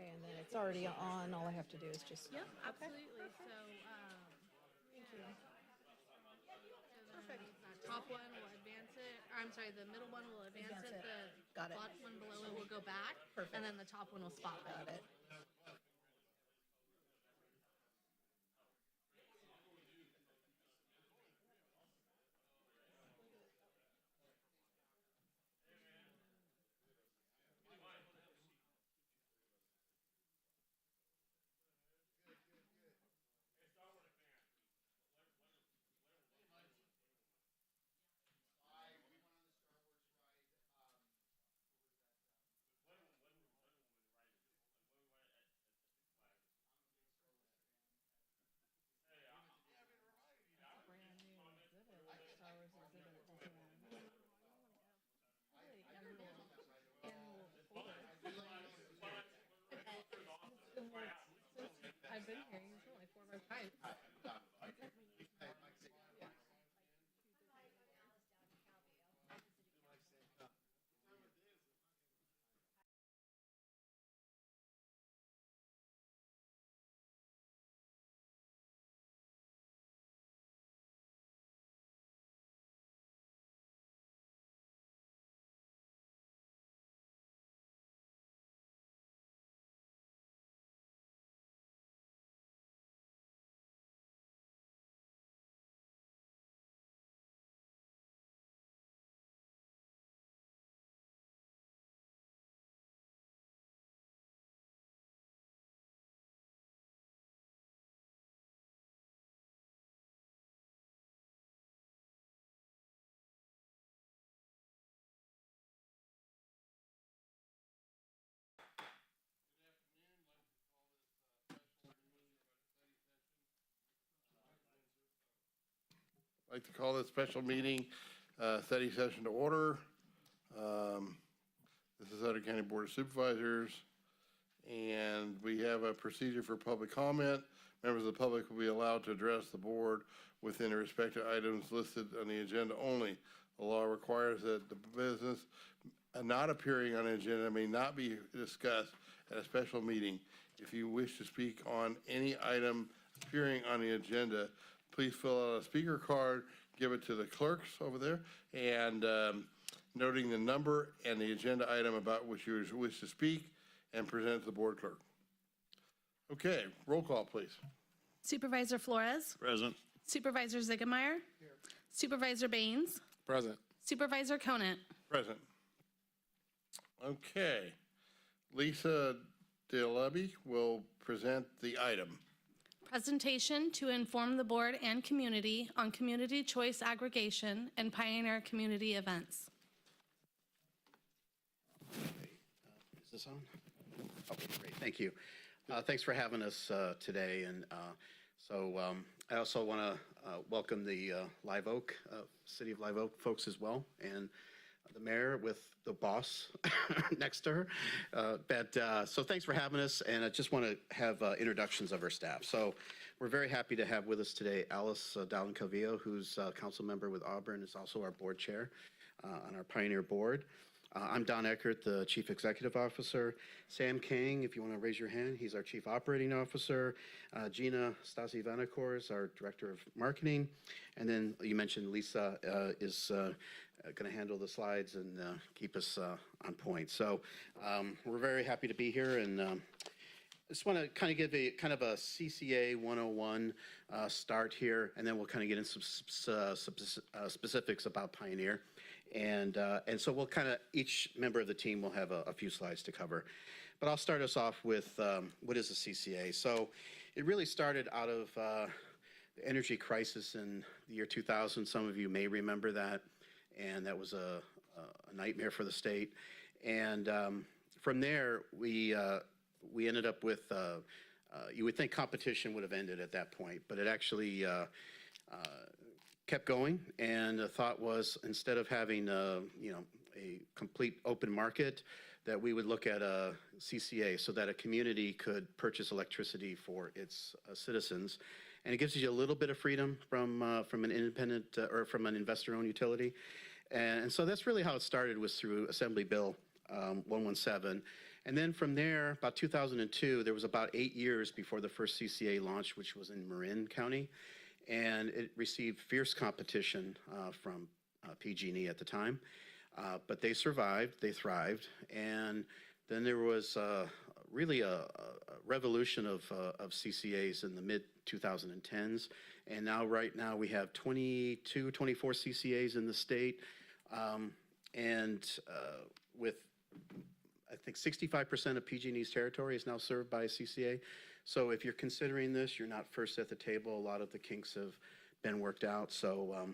Okay, and then it's already on, all I have to do is just. Yep, absolutely. So, Thank you. perfect. That top one will advance it, or I'm sorry, the middle one will advance it. The Got it. bottom one below it will go back. Perfect. And then the top one will spotlight. Got it. Brand new exhibit, like Star Wars exhibit at Disneyland. Really annual folder. Since I've been here, you've only 4 or 5 times. I'd like to call this special meeting, study session to order. This is Sutter County Board of Supervisors, and we have a procedure for public comment. Members of the public will be allowed to address the board within the respective items listed on the agenda only. The law requires that the business not appearing on the agenda may not be discussed at a special meeting. If you wish to speak on any item appearing on the agenda, please fill out a speaker card, give it to the clerks over there, and noting the number and the agenda item about which you wish to speak, and present it to the board clerk. Okay, roll call, please. Supervisor Flores. Present. Supervisor Ziegemeier. Here. Supervisor Baines. Present. Supervisor Conant. Present. Okay. Lisa DeLeby will present the item. Presentation to inform the board and community on community choice aggregation and pioneer community events. Is this on? Okay, great, thank you. Thanks for having us today. And I also want to welcome the Live Oak, City of Live Oak folks as well, and the mayor with the boss next to her. So thanks for having us, and I just want to have introductions of our staff. So we're very happy to have with us today Alice Dowling-Calvillo, who's a council member with Auburn, is also our board chair on our Pioneer board. I'm Don Eckert, the Chief Executive Officer. Sam Kang, if you want to raise your hand, he's our Chief Operating Officer. Gina Stasi-Vanacore is our Director of Marketing. And then you mentioned Lisa is going to handle the slides and keep us on point. So we're very happy to be here, and I just want to kind of give a CCA 101 start here, and then we'll kind of get into some specifics about Pioneer. And so we'll kind of, each member of the team will have a few slides to cover. But I'll start us off with what is a CCA. So it really started out of the energy crisis in the year 2000. Some of you may remember that. And that was a nightmare for the state. And from there, we ended up with, you would think competition would have ended at that point, but it actually kept going, and the thought was, instead of having a complete open market, that we would look at a CCA so that a community could purchase electricity for its citizens, and it gives you a little bit of freedom from an independent or from an investor-owned utility, and so that's really how it started, was through Assembly Bill 117, And then from there, about 2002, there was about 8 years before the first CCA launched, which was in Marin County. And it received fierce competition from PG&E at the time. But they survived, they thrived. And then there was really a revolution of CCAs in the mid-2010s. And now, right now, we have 22, 24 CCAs in the state. With, I think, 65% of PG&E's territory is now served by a CCA. So if you're considering this, you're not first at the table. A lot of the kinks have been worked out. So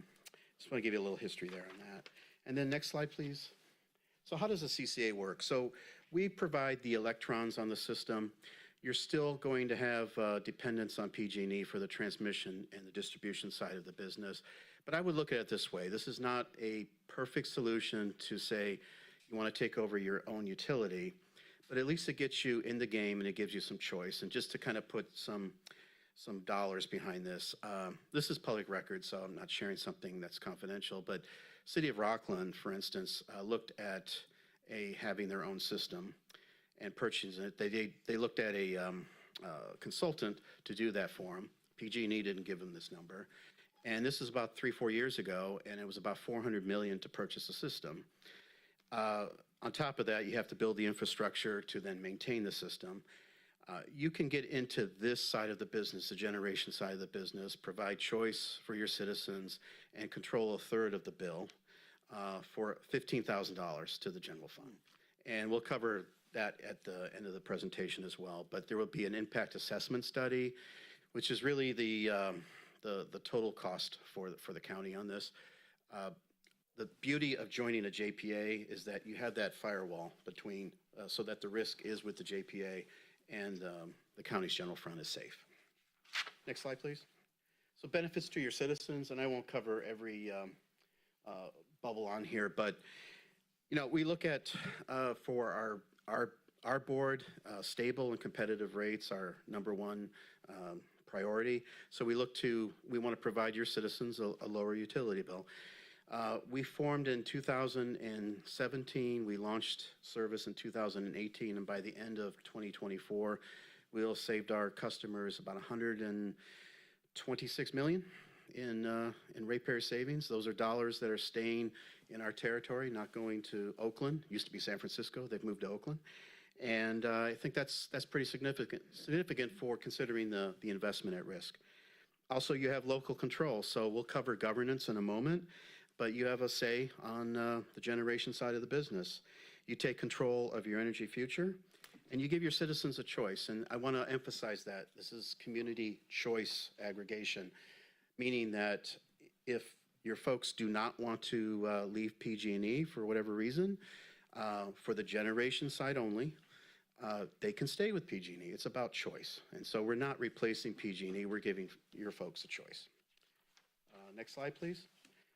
just want to give you a little history there on that. And then next slide, please. So how does a CCA work? So we provide the electrons on the system. You're still going to have dependence on PG&E for the transmission and the distribution side of the business. But I would look at it this way. This is not a perfect solution to say you want to take over your own utility, but at least it gets you in the game and it gives you some choice. And just to kind of put some dollars behind this, this is public record, so I'm not sharing something that's confidential, but City of Rockland, for instance, looked at having their own system and purchasing it. They looked at a consultant to do that for them. PG&E didn't give them this number. And this is about 3-4 years ago, and it was about $400 million to purchase a system. On top of that, you have to build the infrastructure to then maintain the system. You can get into this side of the business, the generation side of the business, provide choice for your citizens, and control a third of the bill for $15,000 to the general fund. And we'll cover that at the end of the presentation as well. But there will be an impact assessment study, which is really the total cost for the county on this. The beauty of joining a JPA is that you have that firewall between, so that the risk is with the JPA and the county's general fund is safe. Next slide, please. So benefits to your citizens, and I won't cover every bubble on here, but we look at for our board, stable and competitive rates are number one priority. So we want to provide your citizens a lower utility bill. We formed in 2017, we launched service in 2018, and by the end of 2024, we'll have saved our customers about $126 million in ratepayer savings. Those are dollars that are staying in our territory, not going to Oakland. Used to be San Francisco, they've moved to Oakland. And I think that's pretty significant for considering the investment at risk. Also, you have local control, so we'll cover governance in a moment, but you have a say on the generation side of the business. You take control of your energy future, and you give your citizens a choice. And I want to emphasize that this is community choice aggregation, meaning that if your folks do not want to leave PG&E for whatever reason, for the generation side only, they can stay with PG&E. It's about choice. And so we're not replacing PG&E, we're giving your folks a choice. Next slide, please.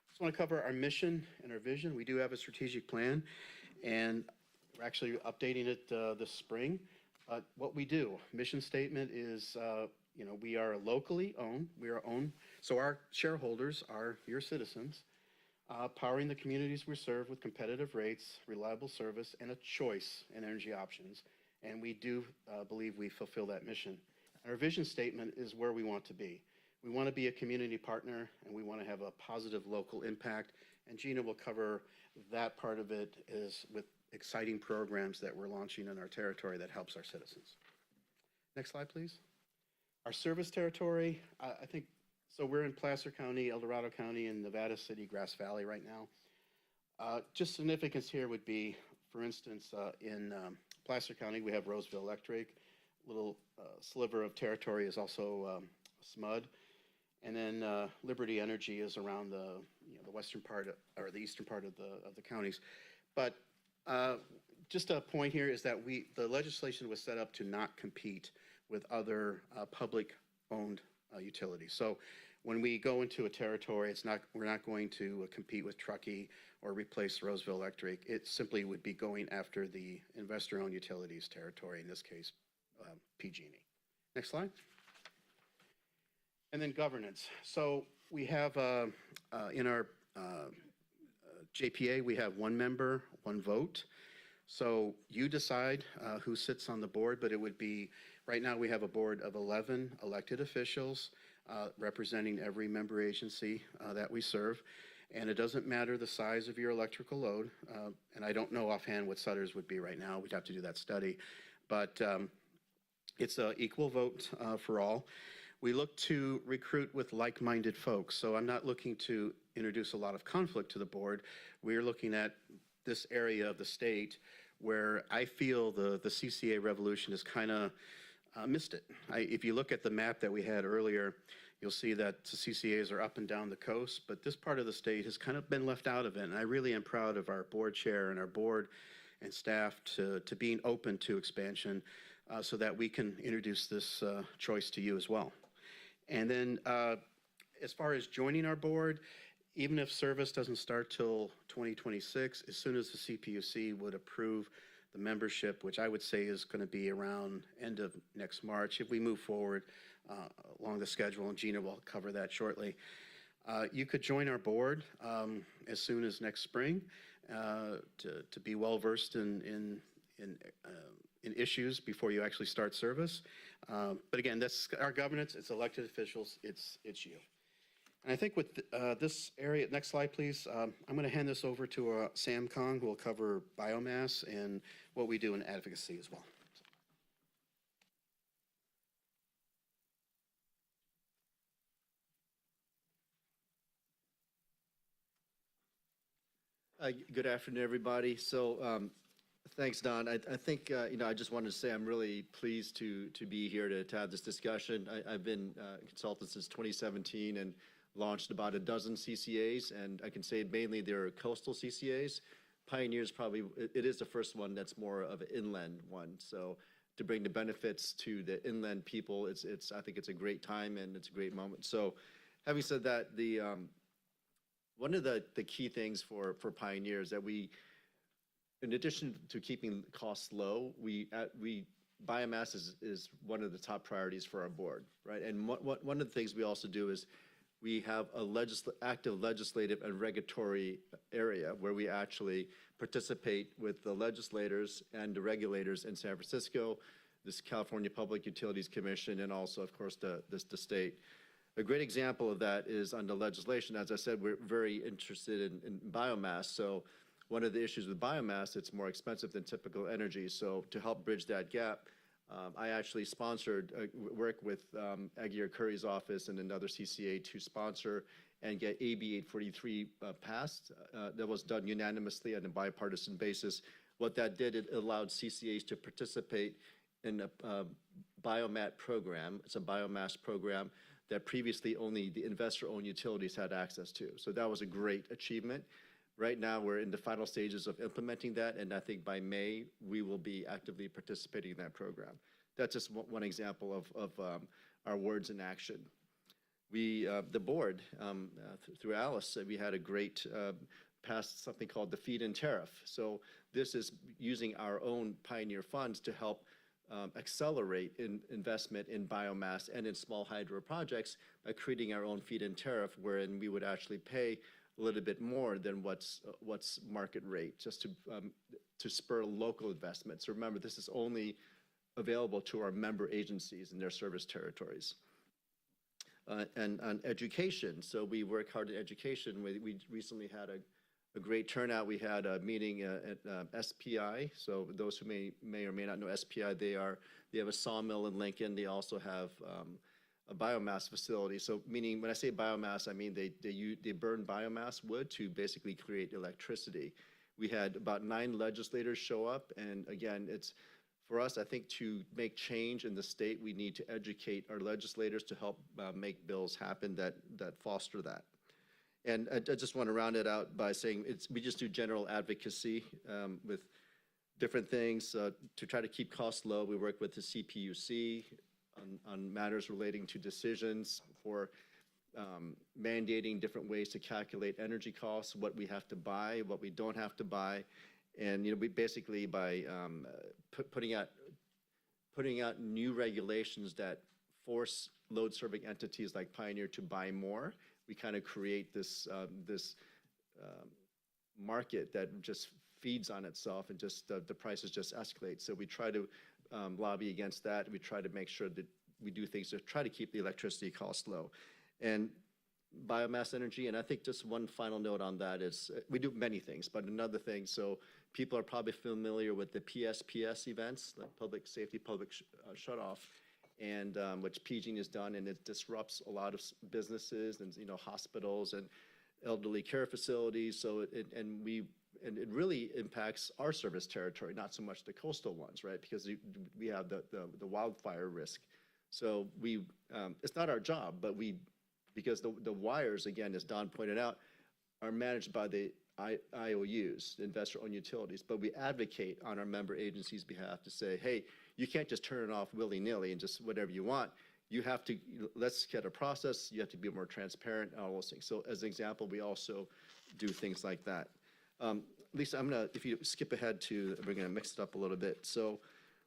Just want to cover our mission and our vision. We do have a strategic plan, and we're actually updating it this spring. What we do, mission statement is, we are locally owned. We are owned, so our shareholders are your citizens, powering the communities we serve with competitive rates, reliable service, and a choice in energy options. And we do believe we fulfill that mission. Our vision statement is where we want to be. We want to be a community partner, and we want to have a positive local impact. And Gina will cover that part of it is with exciting programs that we're launching in our territory that helps our citizens. Next slide, please. Our service territory, I think, so we're in Placer County, El Dorado County, and Nevada City, Grass Valley right now. Just significance here would be, for instance, in Placer County, we have Roseville Electric. Little sliver of territory is also SMUD. And then Liberty Energy is around the western part or the eastern part of the counties. But just a point here is that the legislation was set up to not compete with other public-owned utilities. So when we go into a territory, we're not going to compete with Truckee or replace Roseville Electric. It simply would be going after the investor-owned utilities territory, in this case, PG&E. Next slide. And then governance. So we have in our JPA, we have one member, one vote. So you decide who sits on the board, but it would be, right now we have a board of 11 elected officials representing every member agency that we serve. And it doesn't matter the size of your electrical load. And I don't know offhand what Sutter's would be right now. We'd have to do that study. But it's an equal vote for all. We look to recruit with like-minded folks. So I'm not looking to introduce a lot of conflict to the board. We're looking at this area of the state where I feel the CCA revolution has kind of missed it. If you look at the map that we had earlier, you'll see that the CCAs are up and down the coast, but this part of the state has kind of been left out of it. And I really am proud of our board chair and our board and staff to being open to expansion so that we can introduce this choice to you as well. And then as far as joining our board, even if service doesn't start till 2026, as soon as the CPUC would approve the membership, which I would say is going to be around end of next March, if we move forward along the schedule, and Gina will cover that shortly. You could join our board as soon as next spring to be well versed in issues before you actually start service. But again, that's our governance. It's elected officials. It's you. And I think with this area, next slide, please. I'm going to hand this over to Sam Kong, who will cover biomass and what we do in advocacy as well. Good afternoon, everybody. So thanks, Don. I think, I just wanted to say I'm really pleased to be here to have this discussion. I've been a consultant since 2017 and launched about a dozen CCAs, and I can say mainly they're coastal CCAs. Pioneer's probably, it is the first one that's more of an inland one. So to bring the benefits to the inland people, I think it's a great time and it's a great moment. So having said that, one of the key things for Pioneer is that we, in addition to keeping costs low, biomass is one of the top priorities for our board, right? And one of the things we also do is we have a active legislative and regulatory area where we actually participate with the legislators and the regulators in San Francisco, this California Public Utilities Commission, and also, of course, the state. A great example of that is on the legislation. As I said, we're very interested in biomass. So one of the issues with biomass, it's more expensive than typical energy. So to help bridge that gap, I actually sponsored work with Aguirre Curry's office and another CCA to sponsor and get AB 843 passed. That was done unanimously on a bipartisan basis. What that did, it allowed CCAs to participate in a biomat program. It's a biomass program that previously only the investor-owned utilities had access to. So that was a great achievement. Right now, we're in the final stages of implementing that, and I think by May, we will be actively participating in that program. That's just one example of our words in action. The board, through Alice, we had a great, passed something called the feed-in tariff. So this is using our own Pioneer funds to help accelerate investment in biomass and in small hydro projects by creating our own feed-in tariff, wherein we would actually pay a little bit more than what's market rate, just to spur local investment. So remember, this is only available to our member agencies in their service territories. And on education, so we work hard in education. We recently had a great turnout. We had a meeting at SPI. So those who may or may not know SPI, they have a sawmill in Lincoln. They also have a biomass facility. So meaning when I say biomass, I mean they burn biomass wood to basically create electricity. We had about 9 legislators show up, and again, it's for us, I think, to make change in the state, we need to educate our legislators to help make bills happen that foster that. And I just want to round it out by saying we just do general advocacy with different things to try to keep costs low. We work with the CPUC on matters relating to decisions for mandating different ways to calculate energy costs, what we have to buy, what we don't have to buy. And we basically, by putting out new regulations that force load serving entities like Pioneer to buy more, we kind of create this market that just feeds on itself and just the prices just escalate. So we try to lobby against that. We try to make sure that we do things to try to keep the electricity costs low. And biomass energy, and I think just one final note on that is we do many things, but another thing, so people are probably familiar with the PSPS events, the public safety, public shutoff, and which PG&E has done, and it disrupts a lot of businesses and hospitals and elderly care facilities. So it really impacts our service territory, not so much the coastal ones, right? Because we have the wildfire risk. So it's not our job, but because the wires, again, as Don pointed out, are managed by the IOUs, investor-owned utilities, but we advocate on our member agencies' behalf to say, hey, you can't just turn it off willy-nilly and just whatever you want. You have to, let's get a process, you have to be more transparent and all those things. So as an example, we also do things like that. Lisa, if you skip ahead we're gonna mix it up a little bit. So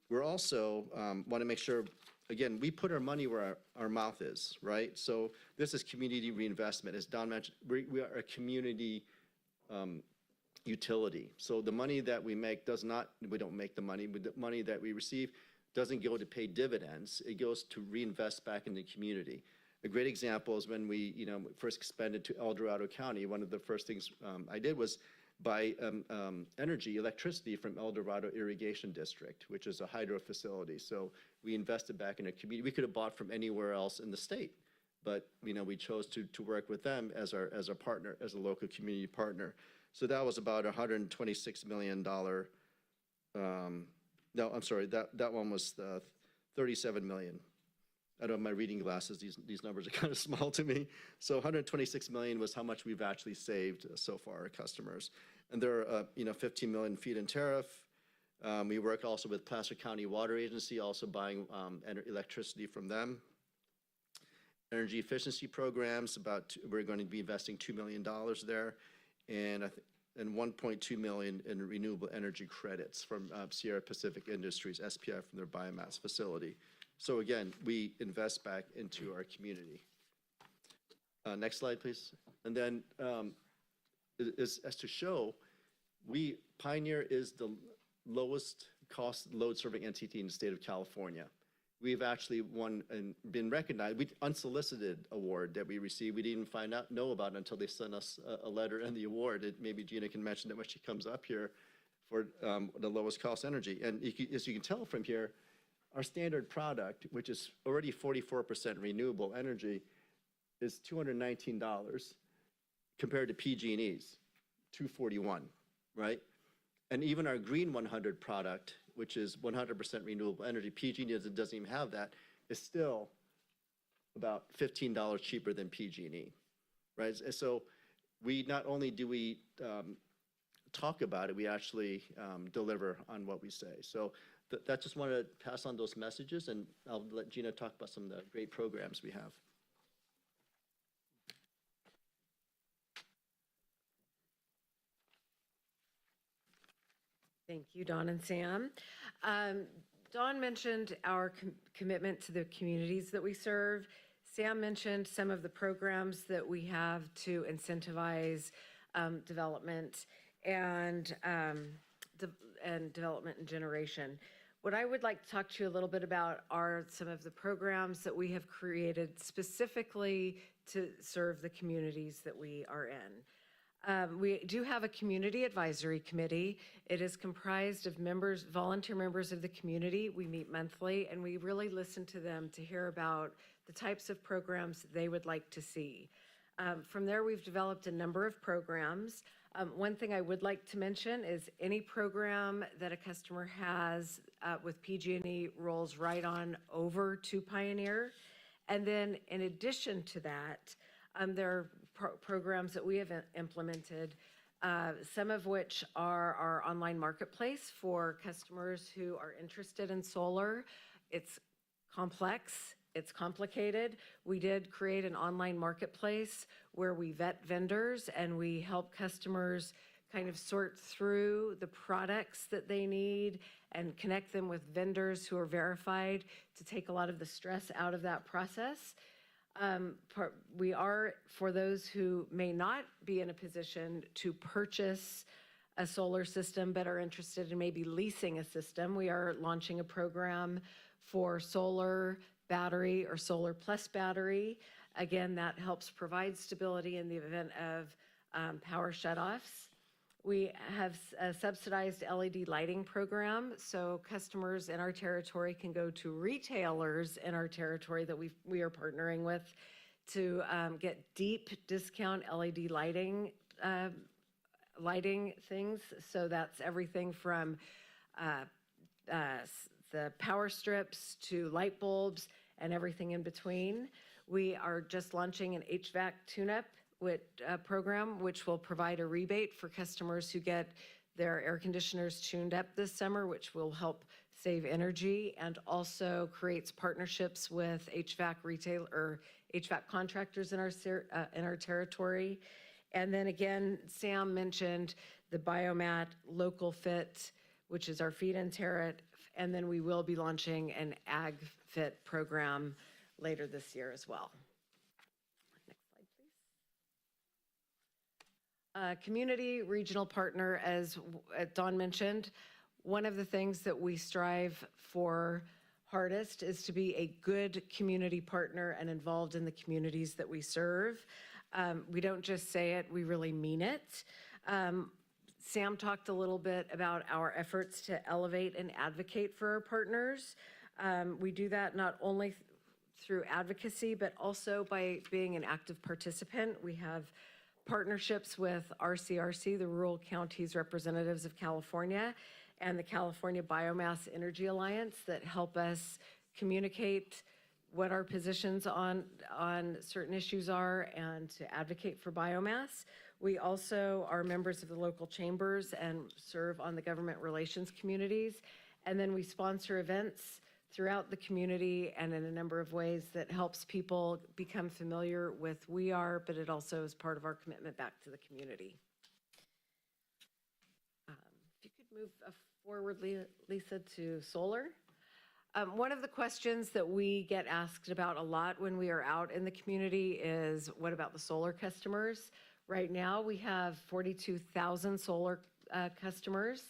we're also, wanna make sure, again, we put our money where our mouth is, right? So this is community reinvestment. As Don mentioned, we are a community utility. So the money that we make we don't make the money, but the money that we receive doesn't go to pay dividends. It goes to reinvest back in the community. A great example is when we, first expanded to El Dorado County. One of the first things I did was buy electricity from El Dorado Irrigation District, which is a hydro facility. So we invested back in a community. We could have bought from anywhere else in the state, but we chose to work with them as our partner, as a local community partner. So that was about $126 million. No, I'm sorry, that one was 37 million. I don't have my reading glasses, these numbers are kind of small to me. So 126 million was how much we've actually saved so far, our customers. And there are 15 million feet in tariff. We work also with Placer County Water Agency, also buying electricity from them. Energy efficiency programs, we're going to be investing $2 million there. And 1.2 million in renewable energy credits from Sierra Pacific Industries, SPI, from their biomass facility. So again, we invest back into our community. Next slide, please. And then as to show, Pioneer is the lowest cost load serving entity in the state of California. We've actually won and been recognized. Unsolicited award that we received. We didn't even know about it until they sent us a letter and the award. Maybe Gina can mention it when she comes up here for the lowest cost energy. And as you can tell from here, our standard product, which is already 44% renewable energy, is $219 compared to PG&E's $241, right? And even our Green 100 product, which is 100% renewable energy, PG&E doesn't even have that, is still about $15 cheaper than PG&E, right? So not only do we talk about it, we actually deliver on what we say. So that just wanted to pass on those messages, and I'll let Gina talk about some of the great programs we have. Thank you, Don and Sam. Don mentioned our commitment to the communities that we serve. Sam mentioned some of the programs that we have to incentivize development and development and generation. What I would like to talk to you a little bit about are some of the programs that we have created specifically to serve the communities that we are in. We do have a community advisory committee. It is comprised of volunteer members of the community. We meet monthly, and we really listen to them to hear about the types of programs they would like to see. From there, we've developed a number of programs. One thing I would like to mention is any program that a customer has with PG&E rolls right on over to Pioneer. And then in addition to that, there are programs that we have implemented, some of which are our online marketplace for customers who are interested in solar. It's complex, it's complicated. We did create an online marketplace where we vet vendors and we help customers kind of sort through the products that they need and connect them with vendors who are verified to take a lot of the stress out of that process. We are, for those who may not be in a position to purchase a solar system but are interested in maybe leasing a system, we are launching a program for solar battery or solar plus battery. Again, that helps provide stability in the event of power shutoffs. We have a subsidized LED lighting program, so customers in our territory can go to retailers in our territory that we are partnering with to get deep discount LED lighting things. So that's everything from the power strips to light bulbs and everything in between. We are just launching an HVAC tune-up program, which will provide a rebate for customers who get their air conditioners tuned up this summer, which will help save energy, and also creates partnerships with HVAC retail or HVAC contractors in our territory. And then again, Sam mentioned the Biomat Local Fit, which is our feed-in tariff, and then we will be launching an Ag Fit program later this year as well. Next slide, please. Community regional partner, as Dawn mentioned, one of the things that we strive for hardest is to be a good community partner and involved in the communities that we serve. We don't just say it, we really mean it. Sam talked a little bit about our efforts to elevate and advocate for our partners. We do that not only through advocacy, but also by being an active participant. We have partnerships with RCRC, the Rural Counties Representatives of California, and the California Biomass Energy Alliance that help us communicate what our positions on certain issues are and to advocate for biomass. We also are members of the local chambers and serve on the government relations communities. And then we sponsor events throughout the community and in a number of ways that helps people become familiar with We Are, but it also is part of our commitment back to the community. If you could move forward, Lisa, to solar. One of the questions that we get asked about a lot when we are out in the community is, what about the solar customers? Right now, we have 42,000 solar customers.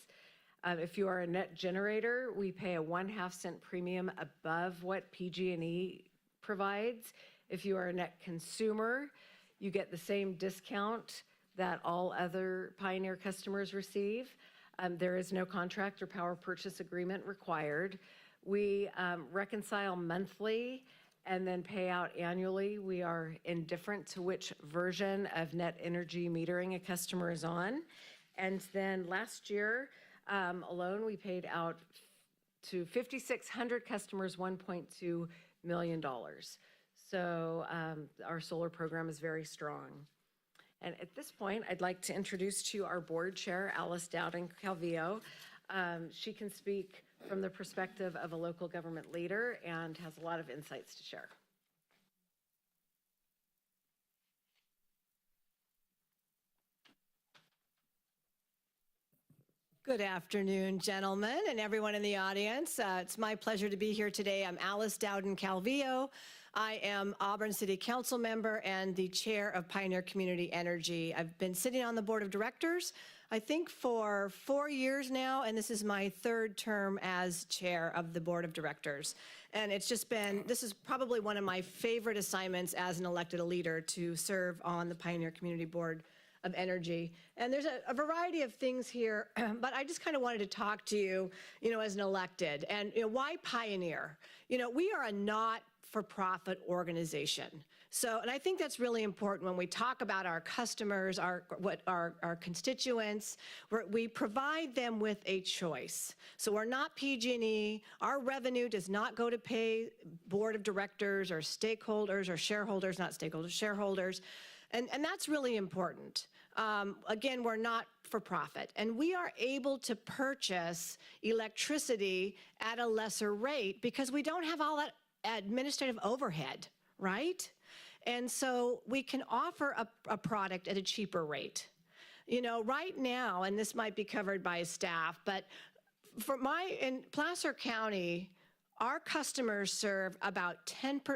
If you are a net generator, we pay a 1/2 cent premium above what PG&E provides. If you are a net consumer, you get the same discount that all other Pioneer customers receive. There is no contract or power purchase agreement required. We reconcile monthly and then pay out annually. We are indifferent to which version of net energy metering a customer is on. And then last year alone, we paid out to 5,600 customers $1.2 million. So our solar program is very strong. And at this point, I'd like to introduce to you our board chair, Alice Dowden-Calvillo. She can speak from the perspective of a local government leader and has a lot of insights to share. Good afternoon, gentlemen, and everyone in the audience. It's my pleasure to be here today. I'm Alice Dowden-Calvillo. I am Auburn City Council member and the chair of Pioneer Community Energy. I've been sitting on the board of directors, I think, for 4 years now, and this is my 3rd term as chair of the board of directors. And it's just been, this is probably one of my favorite assignments as an elected leader, to serve on the Pioneer Community Board of Energy. And there's a variety of things here, but I just kind of wanted to talk to you, as an elected. And why Pioneer? We are a not-for-profit organization. So, and I think that's really important when we talk about our customers, our constituents. We provide them with a choice. So we're not PG&E. Our revenue does not go to pay board of directors or stakeholders or shareholders, not stakeholders, shareholders. And that's really important. Again, we're not for profit, and we are able to purchase electricity at a lesser rate because we don't have all that administrative overhead, right? And so we can offer a product at a cheaper rate. Right now, and this might be covered by staff, but in Placer County, our customers serve about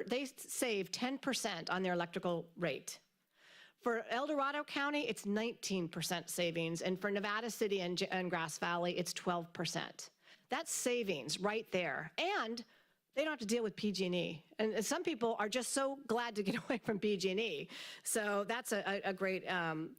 they save 10% on their electrical rate. For El Dorado County, it's 19% savings, and for Nevada City and Grass Valley, it's 12%. That's savings right there. And they don't have to deal with PG&E. And some people are just so glad to get away from PG&E. So that's a great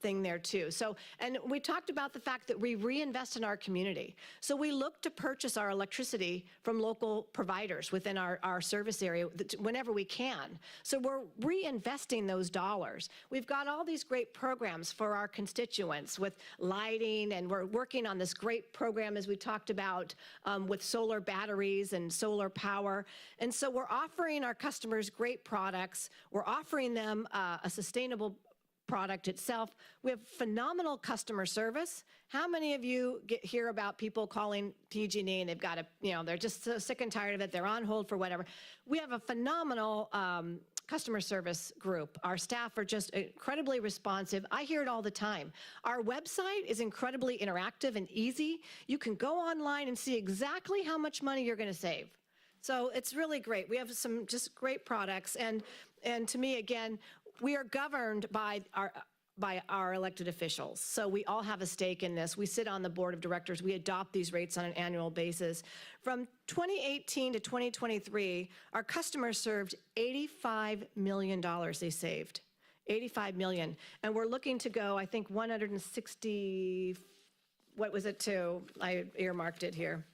thing there too. So, and we talked about the fact that we reinvest in our community. So we look to purchase our electricity from local providers within our service area whenever we can. So we're reinvesting those dollars. We've got all these great programs for our constituents with lighting, and we're working on this great program, as we talked about, with solar batteries and solar power. And so we're offering our customers great products. We're offering them a sustainable product itself. We have phenomenal customer service. How many of you hear about people calling PG&E and they've got they're just so sick and tired of it, they're on hold for whatever. We have a phenomenal customer service group. Our staff are just incredibly responsive. I hear it all the time. Our website is incredibly interactive and easy. You can go online and see exactly how much money you're going to save. So it's really great. We have some just great products. And to me, again, we are governed by our elected officials. So we all have a stake in this. We sit on the board of directors. We adopt these rates on an annual basis. From 2018 to 2023, our customers served $85 million they saved. $85 million. And we're looking to go, I think, 160, what was it to? I earmarked it here.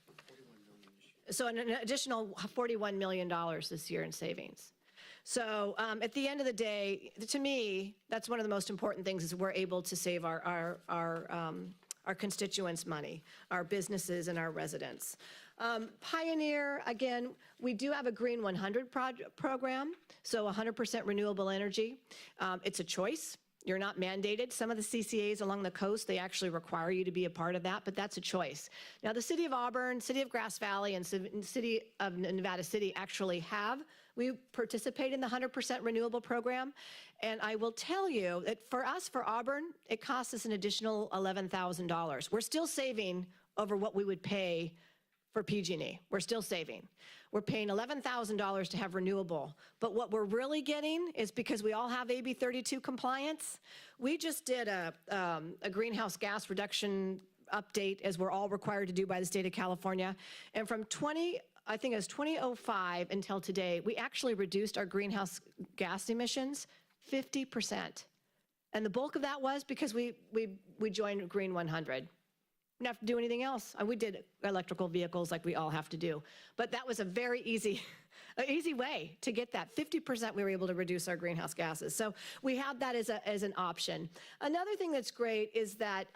So an additional $41 million this year in savings. So at the end of the day, to me, that's one of the most important things is we're able to save our constituents money, our businesses and our residents. Pioneer, again, we do have a Green 100 program, so 100% renewable energy. It's a choice. You're not mandated. Some of the CCAs along the coast, they actually require you to be a part of that, but that's a choice. Now, the City of Auburn, City of Grass Valley, and City of Nevada City actually we participate in the 100% renewable program. And I will tell you that for us, for Auburn, it costs us an additional $11,000. We're still saving over what we would pay for PG&E. We're still saving. We're paying $11,000 to have renewable. But what we're really getting is, because we all have AB 32 compliance, we just did a greenhouse gas reduction update, as we're all required to do by the state of California. And from 2005 until today, we actually reduced our greenhouse gas emissions 50%. And the bulk of that was because we joined Green 100. We didn't have to do anything else. We did electrical vehicles like we all have to do. But that was a very easy way to get that. 50% we were able to reduce our greenhouse gases. So we have that as an option. Another thing that's great is that,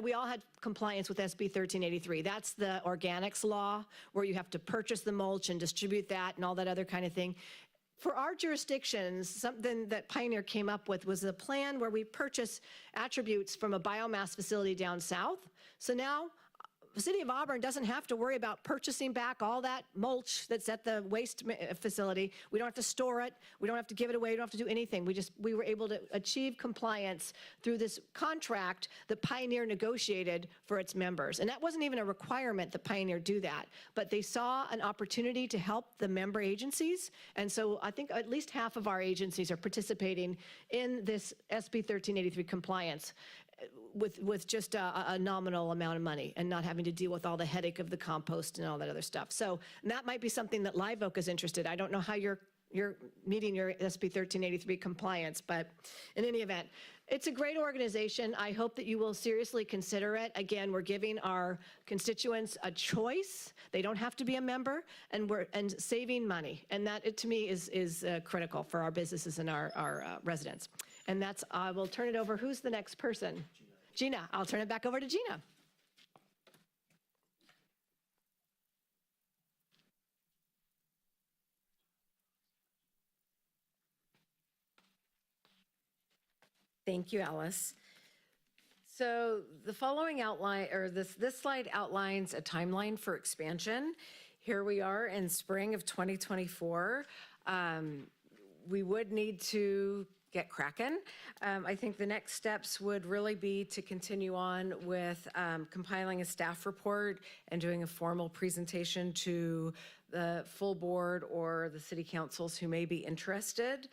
we all had compliance with SB 1383. That's the organics law, where you have to purchase the mulch and distribute that and all that other kind of thing. For our jurisdictions, something that Pioneer came up with was a plan where we purchase attributes from a biomass facility down south. So now the City of Auburn doesn't have to worry about purchasing back all that mulch that's at the waste facility. We don't have to store it. We don't have to give it away. We don't have to do anything. We were able to achieve compliance through this contract that Pioneer negotiated for its members. And that wasn't even a requirement that Pioneer do that, but they saw an opportunity to help the member agencies. And so I think at least half of our agencies are participating in this SB 1383 compliance with just a nominal amount of money, and not having to deal with all the headache of the compost and all that other stuff. So that might be something that Live Oak is interested. I don't know how you're meeting your SB 1383 compliance, but in any event, it's a great organization. I hope that you will seriously consider it. Again, we're giving our constituents a choice. They don't have to be a member, and saving money. And that, to me, is critical for our businesses and our residents. And I will turn it over. Who's the next person? Gina. I'll turn it back over to Gina. Thank you, Alice. So the following outline, or this slide outlines a timeline for expansion. Here we are in spring of 2024. We would need to get cracking. I think the next steps would really be to continue on with compiling a staff report and doing a formal presentation to the full board or the city councils who may be interested.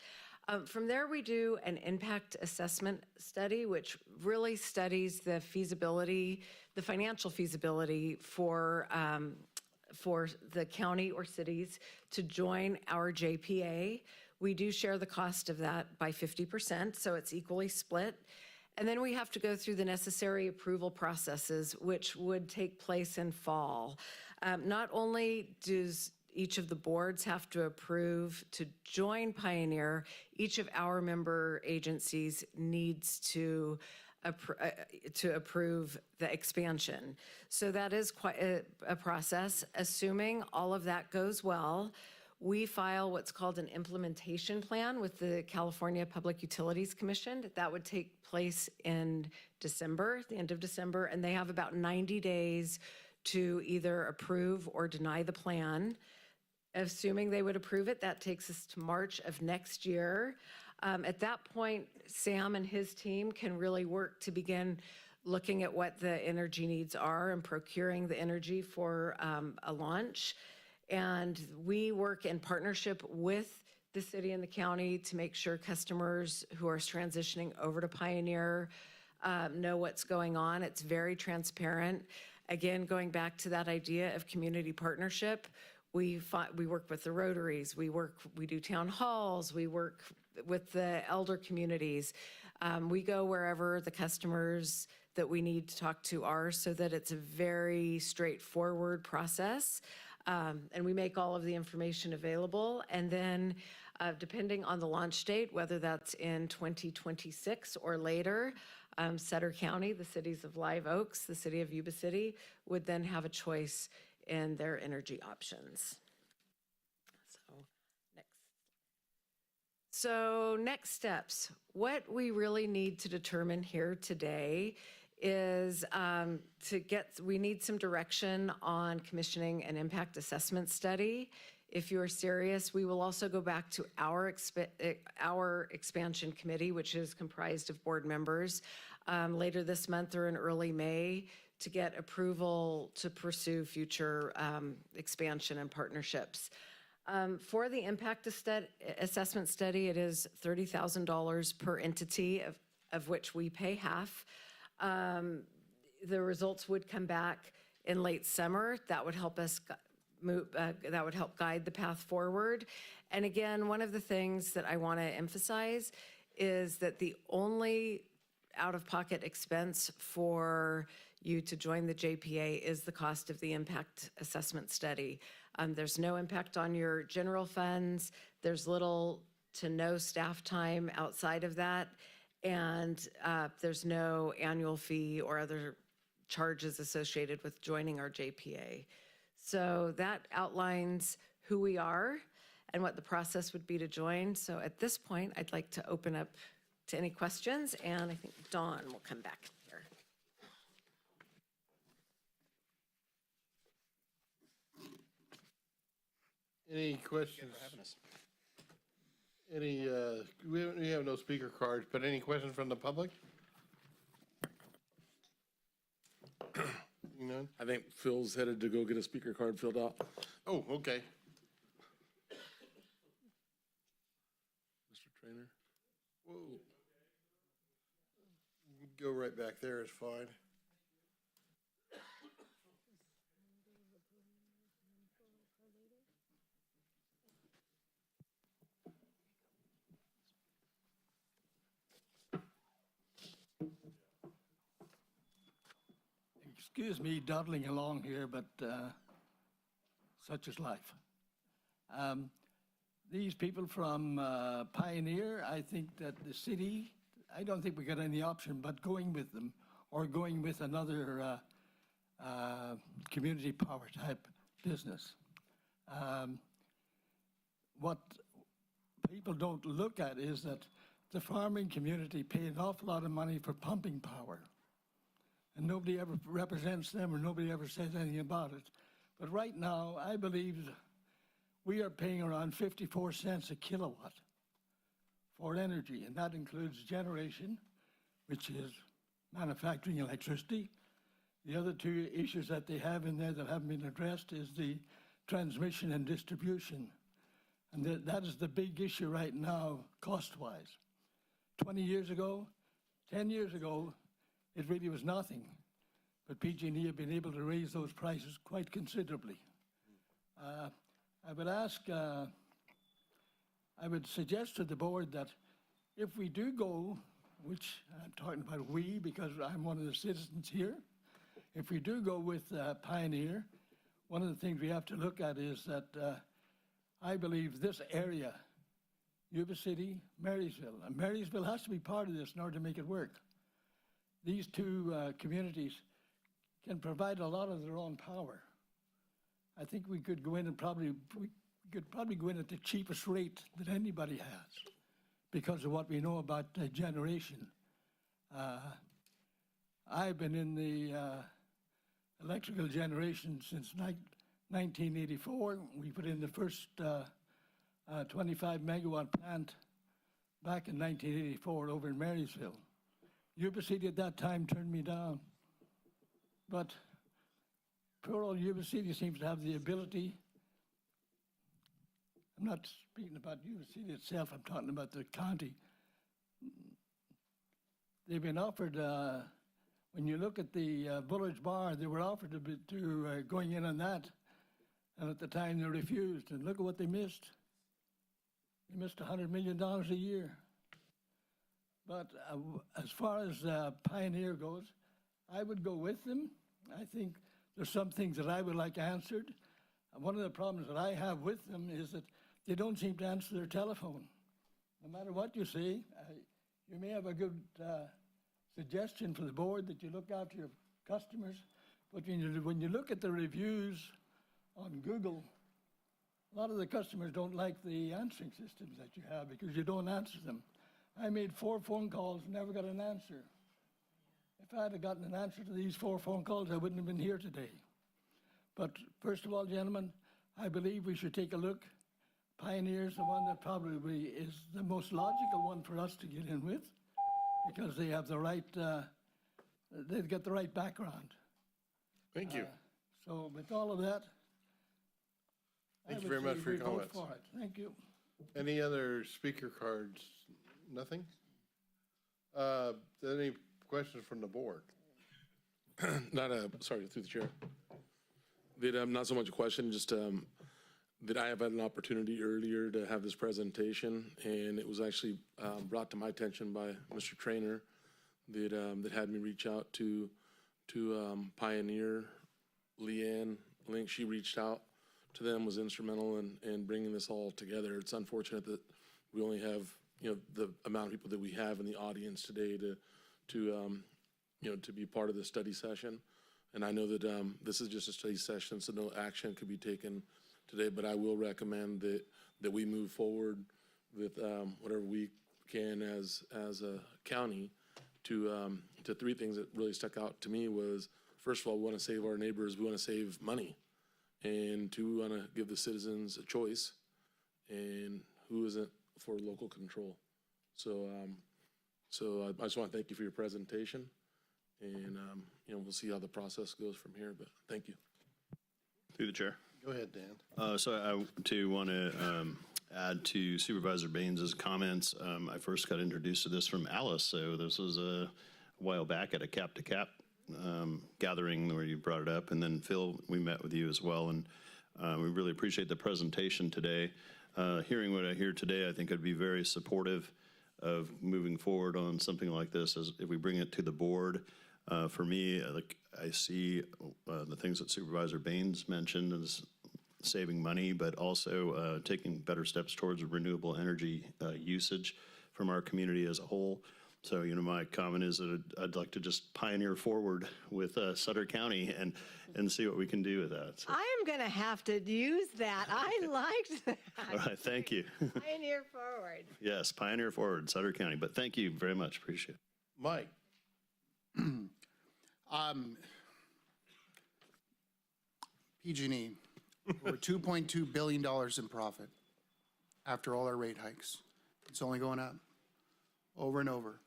From there, we do an impact assessment study, which really studies the feasibility, the financial feasibility for the county or cities to join our JPA. We do share the cost of that by 50%, so it's equally split. And then we have to go through the necessary approval processes, which would take place in fall. Not only does each of the boards have to approve to join Pioneer, each of our member agencies needs to approve the expansion. So that is quite a process. Assuming all of that goes well, we file what's called an implementation plan with the California Public Utilities Commission. That would take place in December, the end of December, and they have about 90 days to either approve or deny the plan. Assuming they would approve it, that takes us to March of next year. At that point, Sam and his team can really work to begin looking at what the energy needs are and procuring the energy for a launch. And we work in partnership with the city and the county to make sure customers who are transitioning over to Pioneer know what's going on. It's very transparent. Again, going back to that idea of community partnership, we work with the Rotaries, we do town halls, we work with the elder communities. We go wherever the customers that we need to talk to are, so that it's a very straightforward process. And we make all of the information available. And then depending on the launch date, whether that's in 2026 or later, Sutter County, the cities of Live Oaks, the city of Yuba City, would then have a choice in their energy options. So next steps. What we really need to determine here today is we need some direction on commissioning an impact assessment study. If you are serious, we will also go back to our expansion committee, which is comprised of board members, later this month or in early May, to get approval to pursue future expansion and partnerships. For the impact assessment study, it is $30,000 per entity, of which we pay half. The results would come back in late summer. That would help us that would help guide the path forward. And again, one of the things that I want to emphasize is that the only out-of-pocket expense for you to join the JPA is the cost of the impact assessment study. There's no impact on your general funds. There's little to no staff time outside of that. And there's no annual fee or other charges associated with joining our JPA. So that outlines who we are and what the process would be to join. So at this point, I'd like to open up to any questions, and I think Dawn will come back here. Any questions? Any, we have no speaker cards, but any questions from the public? None? I think Phil's headed to go get a speaker card filled out. Oh, okay. Mr. Trainer? Whoa. Go right back there is fine. Excuse me dawdling along here, but such is life. These people from Pioneer, I think that the city, I don't think we got any option but going with them or going with another community power type business. What people don't look at is that the farming community pay an awful lot of money for pumping power. And nobody ever represents them or nobody ever says anything about it. But right now, I believe we are paying around 54 cents a kilowatt for energy, and that includes generation, which is manufacturing electricity. The other two issues that they have in there that haven't been addressed is the transmission and distribution. And that is the big issue right now, cost-wise. 20 years ago, 10 years ago, it really was nothing. But PG&E have been able to raise those prices quite considerably. I would suggest to the board that if we do go, which I'm talking about we because I'm one of the citizens here, if we do go with Pioneer, one of the things we have to look at is that I believe this area, Yuba City, Marysville, and Marysville has to be part of this in order to make it work. These two communities can provide a lot of their own power. I think we could go in and we could probably go in at the cheapest rate that anybody has because of what we know about generation. I've been in the electrical generation since 1984. We put in the first 25 megawatt plant back in 1984 over in Marysville. Yuba City at that time turned me down. But poor old Yuba City seems to have the ability. I'm not speaking about Yuba City itself, I'm talking about the county. They've been offered, when you look at the Bullard's Bar, they were offered to going in on that. And at the time they refused, and look at what they missed. They missed $100 million a year. But as far as Pioneer goes, I would go with them. I think there's some things that I would like answered. One of the problems that I have with them is that they don't seem to answer their telephone. No matter what you say, you may have a good suggestion for the board that you look after your customers, but when you look at the reviews on Google, a lot of the customers don't like the answering systems that you have because you don't answer them. I made 4 phone calls, never got an answer. If I had gotten an answer to these 4 phone calls, I wouldn't have been here today. But first of all, gentlemen, I believe we should take a look. Pioneer is the one that probably is the most logical one for us to get in with because they have the right, they've got the right background. Thank you. So with all of that, Thank you very much for your comments. For it. Thank you. Any other speaker cards? Nothing? Any questions from the board? Sorry, through the chair. Not so much a question, just that I have had an opportunity earlier to have this presentation, and it was actually brought to my attention by Mr. Trainer that had me reach out to Pioneer. Leanne Link, she reached out to them, was instrumental in bringing this all together. It's unfortunate that we only have, the amount of people that we have in the audience today to be part of the study session. And I know that this is just a study session, so no action could be taken today, but I will recommend that we move forward with whatever we can as a county to 3 things that really stuck out to me was, first of all, we want to save our neighbors, we want to save money. And 2, we want to give the citizens a choice, and who isn't for local control. So I just want to thank you for your presentation, and we'll see how the process goes from here, but thank you. Through the chair. Go ahead, Dan. So I too want to add to Supervisor Baines' comments. I first got introduced to this from Alice, so this was a while back at a cap-to-cap gathering where you brought it up, and then Phil, we met with you as well, and we really appreciate the presentation today. Hearing what I hear today, I think I'd be very supportive of moving forward on something like this as if we bring it to the board. For me, I see the things that Supervisor Baines mentioned as saving money, but also taking better steps towards renewable energy usage from our community as a whole. So, my comment is that I'd like to just pioneer forward with Sutter County and see what we can do with that. So. I am going to have to use that. I liked that. All right, thank you. Pioneer forward. Yes, pioneer forward, Sutter County. But thank you very much. Appreciate it. Mike. PG&E, we're $2.2 billion in profit after all our rate hikes. It's only going up over and over.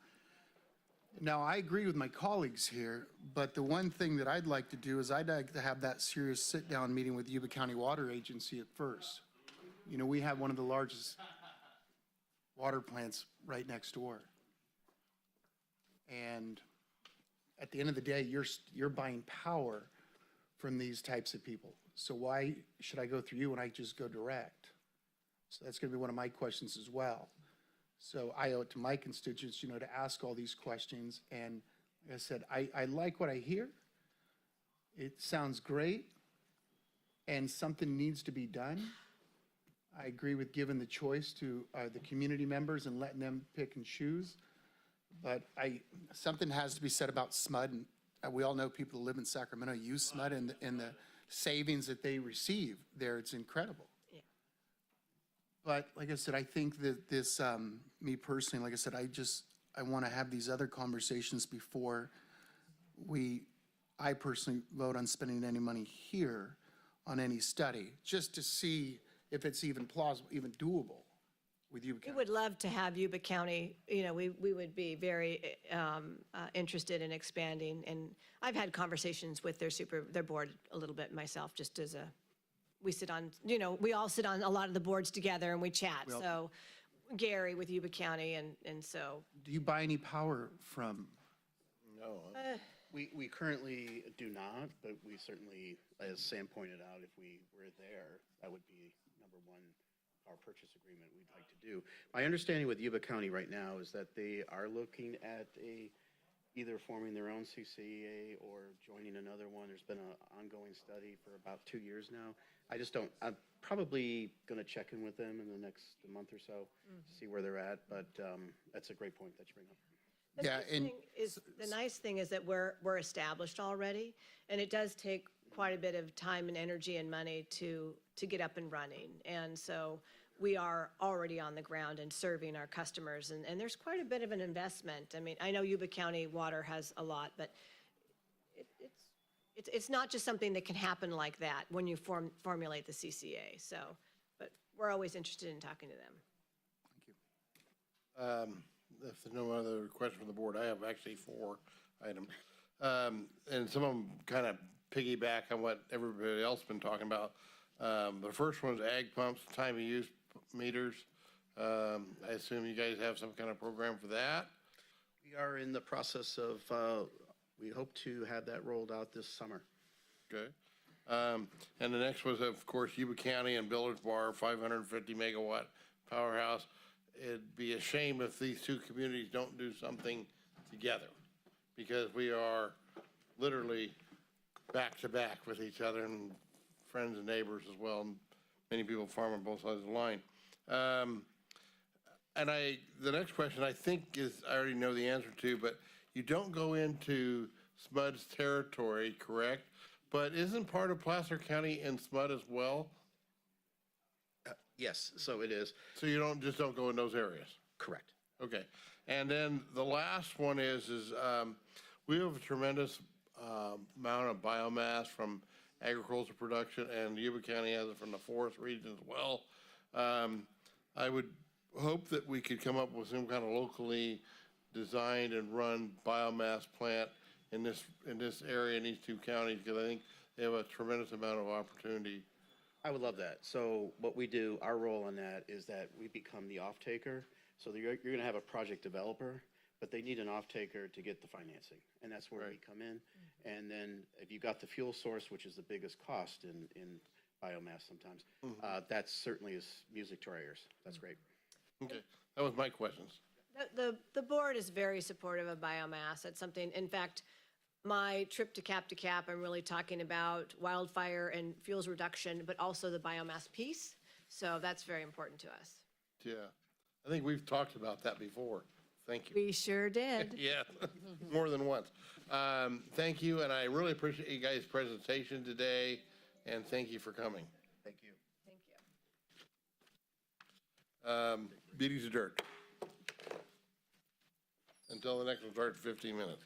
Now, I agree with my colleagues here, but the one thing that I'd like to do is I'd like to have that serious sit-down meeting with Yuba County Water Agency at first. You know, we have one of the largest water plants right next door. And at the end of the day, you're buying power from these types of people. So why should I go through you when I just go direct? So that's going to be one of my questions as well. So I owe it to my constituents, you know, to ask all these questions. And like I said, I like what I hear. It sounds great. And something needs to be done. I agree with giving the choice to the community members and letting them pick and choose. But something has to be said about SMUD. And we all know people who live in Sacramento use SMUD, and the savings that they receive there, it's incredible. Yeah. But like I said, I think that this, me personally, like I said, I want to have these other conversations before I personally vote on spending any money here on any study, just to see if it's even plausible, even doable with Yuba We County. would love to have Yuba County, you know, we would be very interested in expanding. And I've had conversations with their board a little bit myself, just as we sit on, you know, we all sit on a lot of the boards together and we chat. Well- So Gary with Yuba County, and so. Do you buy any power from? No. We currently do not, but we certainly, as Sam pointed out, if we were there, that would be number one, our purchase agreement we'd like to do. My understanding with Yuba County right now is that they are looking at either forming their own CCA or joining another one. There's been an ongoing study for about 2 years now. I'm probably going to check in with them in the next month or so, see where they're at, but that's a great point that you bring up. The nice thing is that we're established already, and it does take quite a bit of time and energy and money to get up and running. And so we are already on the ground and serving our customers, and there's quite a bit of an investment. I mean, I know Yuba County Water has a lot, but it's not just something that can happen like that when you formulate the CCA. So, but we're always interested in talking to them. If there's no other question from the board, I have actually 4 items. And some of them kind of piggyback on what everybody else has been talking about. The first one's ag pumps, time of use meters. I assume you guys have some kind of program for that? We are in the process of, we hope to have that rolled out this summer. Okay. And the next was, of course, Yuba County and Billards Bar, 550 megawatt powerhouse. It'd be a shame if these two communities don't do something together, because we are literally back to back with each other, and friends and neighbors as well. And many people farm on both sides of the line. And the next question I think is, I already know the answer to, but you don't go into SMUD's territory, correct? But isn't part of Placer County in SMUD as well? Yes, so it is. So you don't go in those areas? Correct. Okay. And then the last one is we have a tremendous amount of biomass from agricultural production, and Yuba County has it from the forest region as well. I would hope that we could come up with some kind of locally designed and run biomass plant in this area, in these 2 counties, because I think they have a tremendous amount of opportunity. I would love that. So what we do, our role in that is that we become the off-taker. So you're going to have a project developer, but they need an off-taker to get the financing. And that's where we come in. And then if you got the fuel source, which is the biggest cost in biomass sometimes, that certainly is music to our ears. That's great. Okay. That was my questions. The board is very supportive of biomass. It's something, in fact, my trip to Cap, I'm really talking about wildfire and fuels reduction, but also the biomass piece. So that's very important to us. Yeah. I think we've talked about that before. Thank you. We sure did. Yeah, more than once. Thank you, and I really appreciate you guys' presentation today, and thank you for coming. Thank you. Thank you. Meeting's adjourned. Until the next one starts, 15 minutes.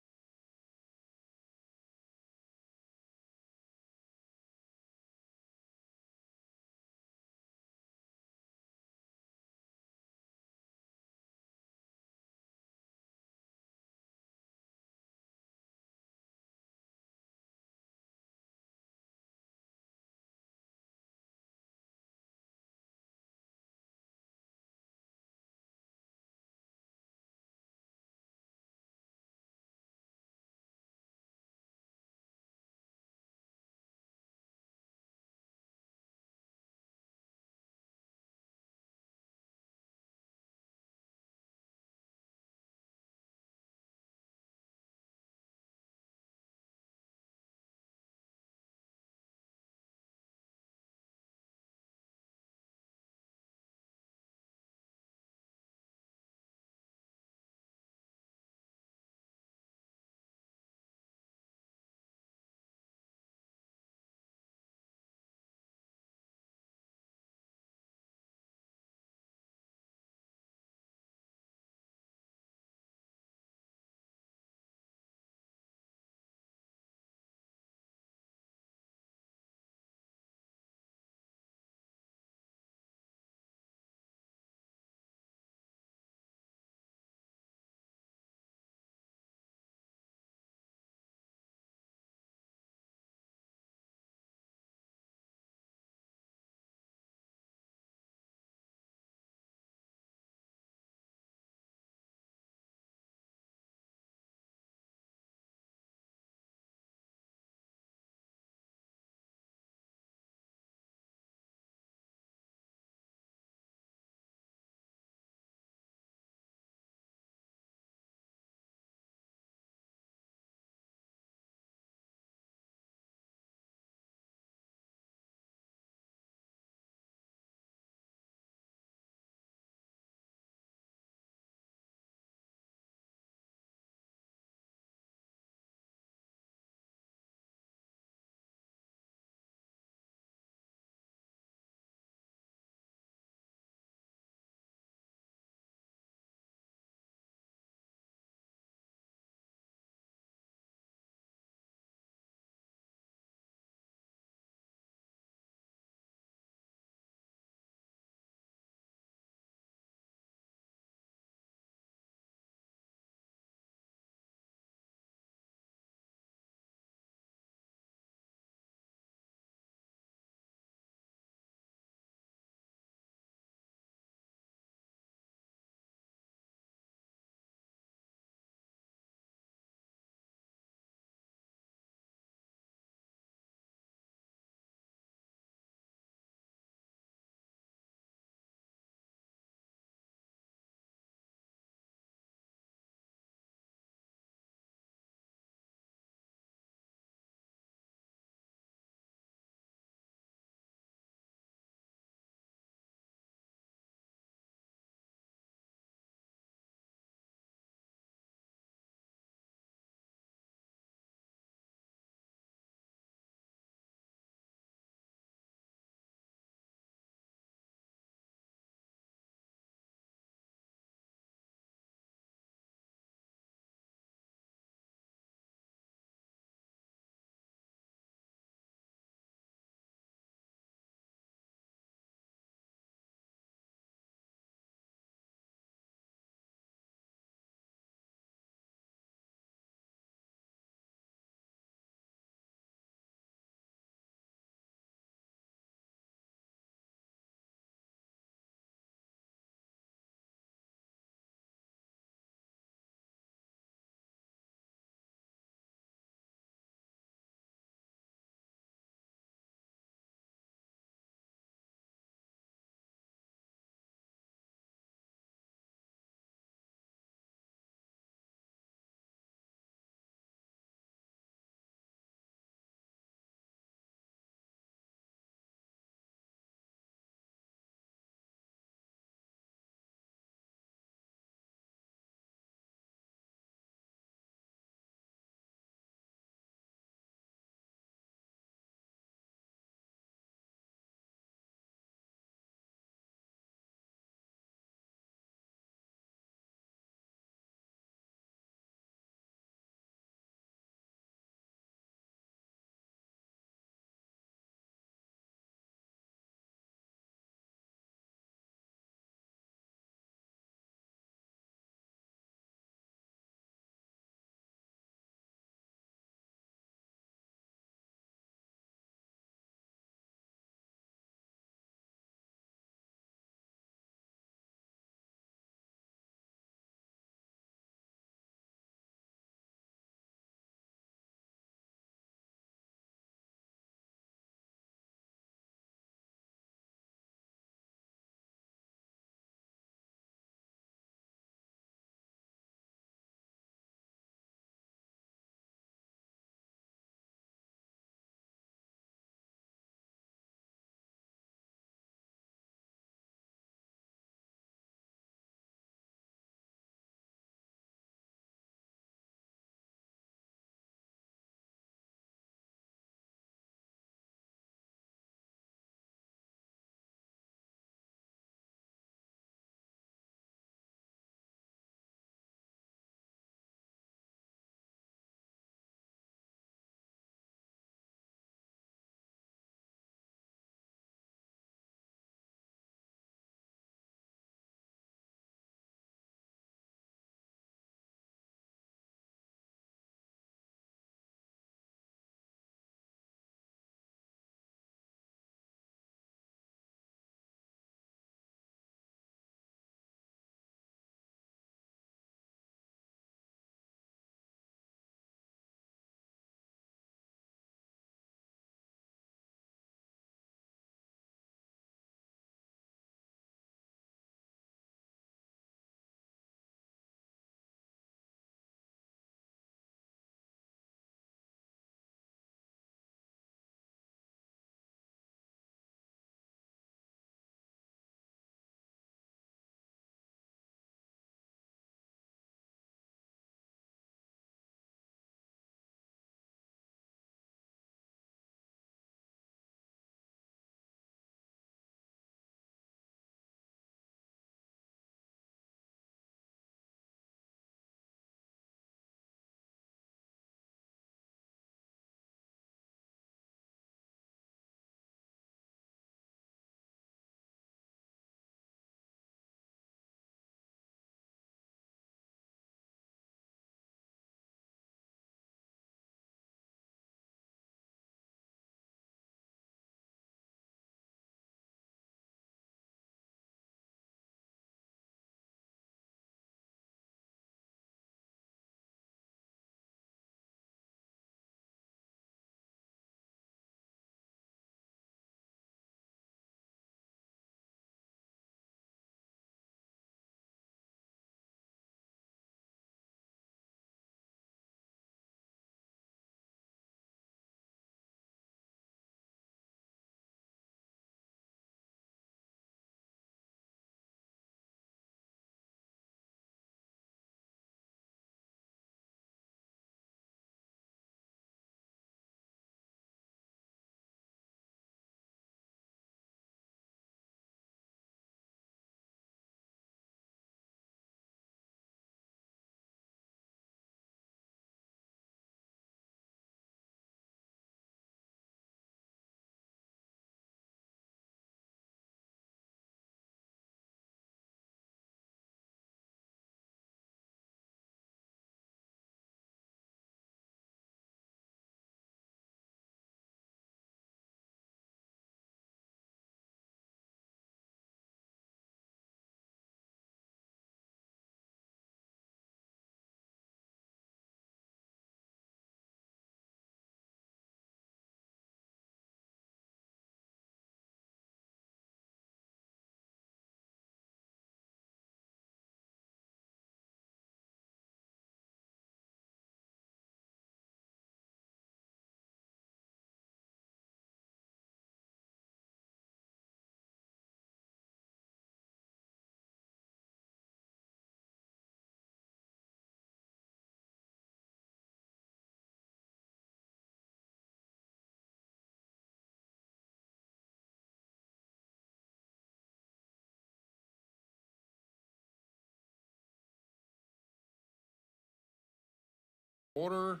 Order.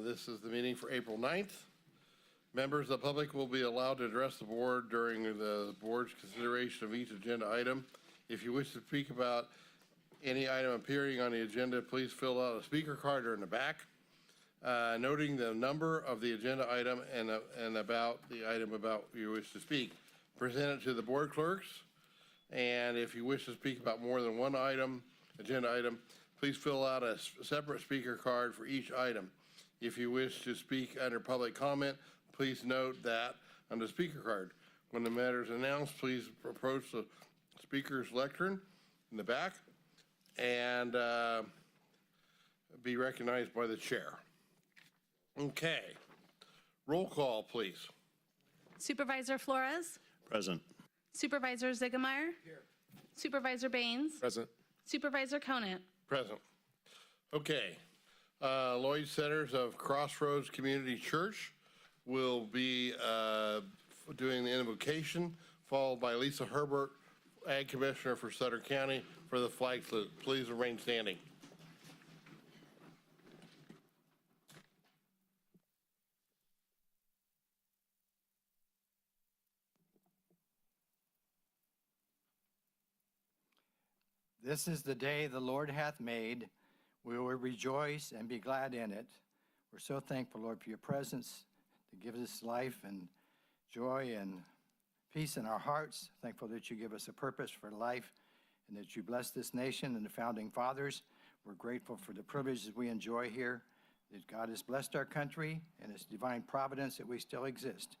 This is the meeting for April 9th. Members of the public will be allowed to address the board during the board's consideration of each agenda item. If you wish to speak about any item appearing on the agenda, please fill out a speaker card or in the back, noting the number of the agenda item and about the item about you wish to speak. Present it to the board clerks. And if you wish to speak about more than one item, agenda item, please fill out a separate speaker card for each item. If you wish to speak under public comment, please note that on the speaker card. When the matter is announced, please approach the speaker's lectern in the back and be recognized by the chair. Okay. Roll call, please. Supervisor Flores? Present. Supervisor Ziegemeier? Here. Supervisor Baines? Present. Supervisor Conant? Present. Okay. Lloyd Centers of Crossroads Community Church will be doing the invocation, followed by Lisa Herbert, Ag Commissioner for Sutter County, for the flag salute. Please remain standing. This is the day the Lord hath made. We will rejoice and be glad in it. We're so thankful, Lord, for your presence to give us life and joy and peace in our hearts. Thankful that you give us a purpose for life and that you bless this nation and the founding fathers. We're grateful for the privileges we enjoy here, that God has blessed our country and its divine providence that we still exist.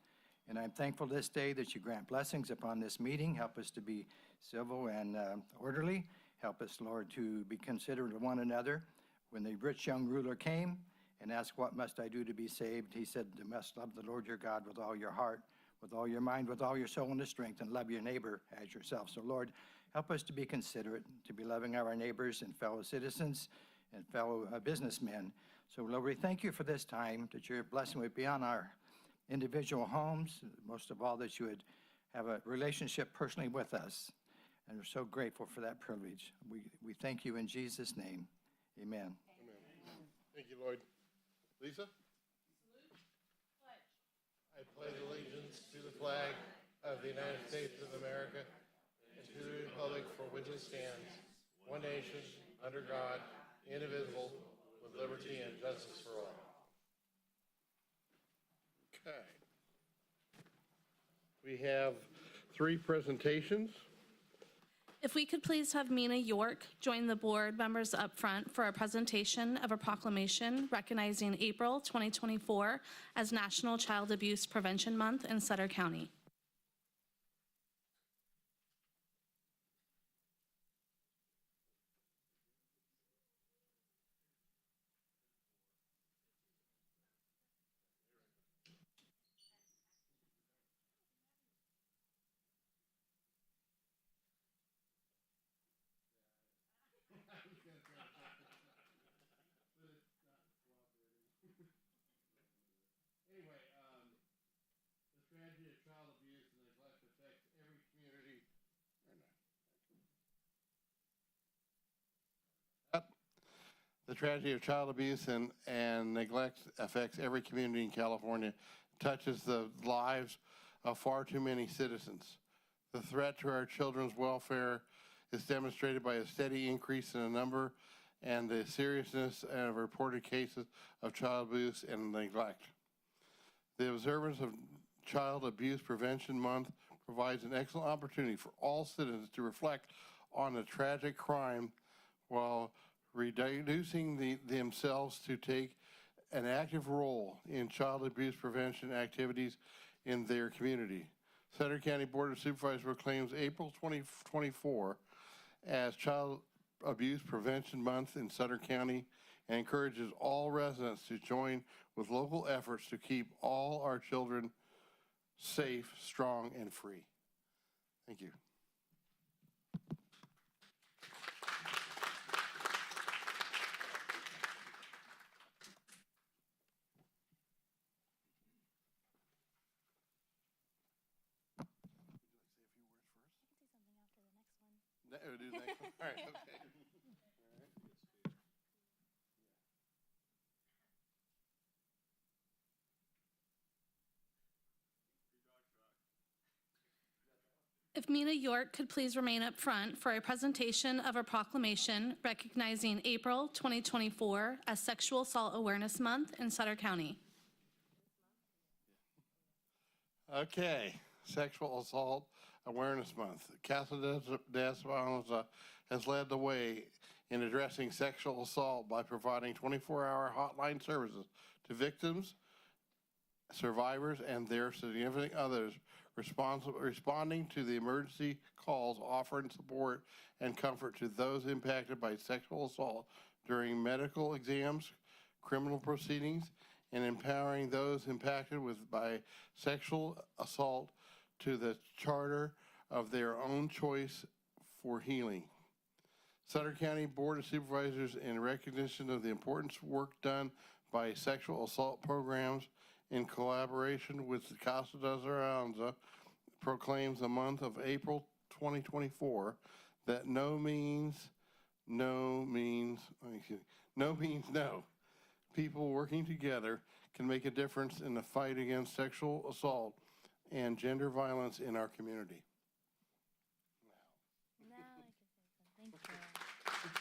And I'm thankful this day that you grant blessings upon this meeting. Help us to be civil and orderly. Help us, Lord, to be considerate of one another. When the rich young ruler came and asked, what must I do to be saved? He said, you must love the Lord your God with all your heart, with all your mind, with all your soul and strength, and love your neighbor as yourself. So, Lord, help us to be considerate, to be loving our neighbors and fellow citizens and fellow businessmen. So, Lord, we thank you for this time, that your blessing would be on our individual homes, most of all that you would have a relationship personally with us. And we're so grateful for that privilege. We thank you in Jesus' name. Amen. Amen. Thank you, Lloyd. Lisa? I pledge allegiance to the flag of the United States of America and to the republic for which it stands, one nation, under God, indivisible, with liberty and justice for all. Okay. We have 3 presentations. If we could please have Mina York join the board members up front for a presentation of a proclamation recognizing April 2024 as National Child Abuse Prevention Month in Sutter County. Anyway, the tragedy of child abuse and neglect affects every community. The tragedy of child abuse and neglect affects every community in California, touches the lives of far too many citizens. The threat to our children's welfare is demonstrated by a steady increase in the number and the seriousness of reported cases of child abuse and neglect. The observance of Child Abuse Prevention Month provides an excellent opportunity for all citizens to reflect on the tragic crime while reducing themselves to take an active role in child abuse prevention activities in their community. Sutter County Board of Supervisors proclaims April 2024 as Child Abuse Prevention Month in Sutter County and encourages all residents to join with local efforts to keep all our children safe, strong, and free. Thank you. Do the next one. All right, okay. If Mina York could please remain up front for a presentation of a proclamation recognizing April 2024 as Sexual Assault Awareness Month in Sutter County. Okay, Sexual Assault Awareness Month. Casa de Esperanza has led the way in addressing sexual assault by providing 24-hour hotline services to victims, survivors, and their significant others, responding to the emergency calls, offering support and comfort to those impacted by sexual assault during medical exams, criminal proceedings, and empowering those impacted by sexual assault to the charter of their own choice for healing. Sutter County Board of Supervisors, in recognition of the important work done by sexual assault programs in collaboration with the Casa de Esperanza, proclaims the month of April 2024 that no means no. People working together can make a difference in the fight against sexual assault and gender violence in our community. Now I can say something. Thank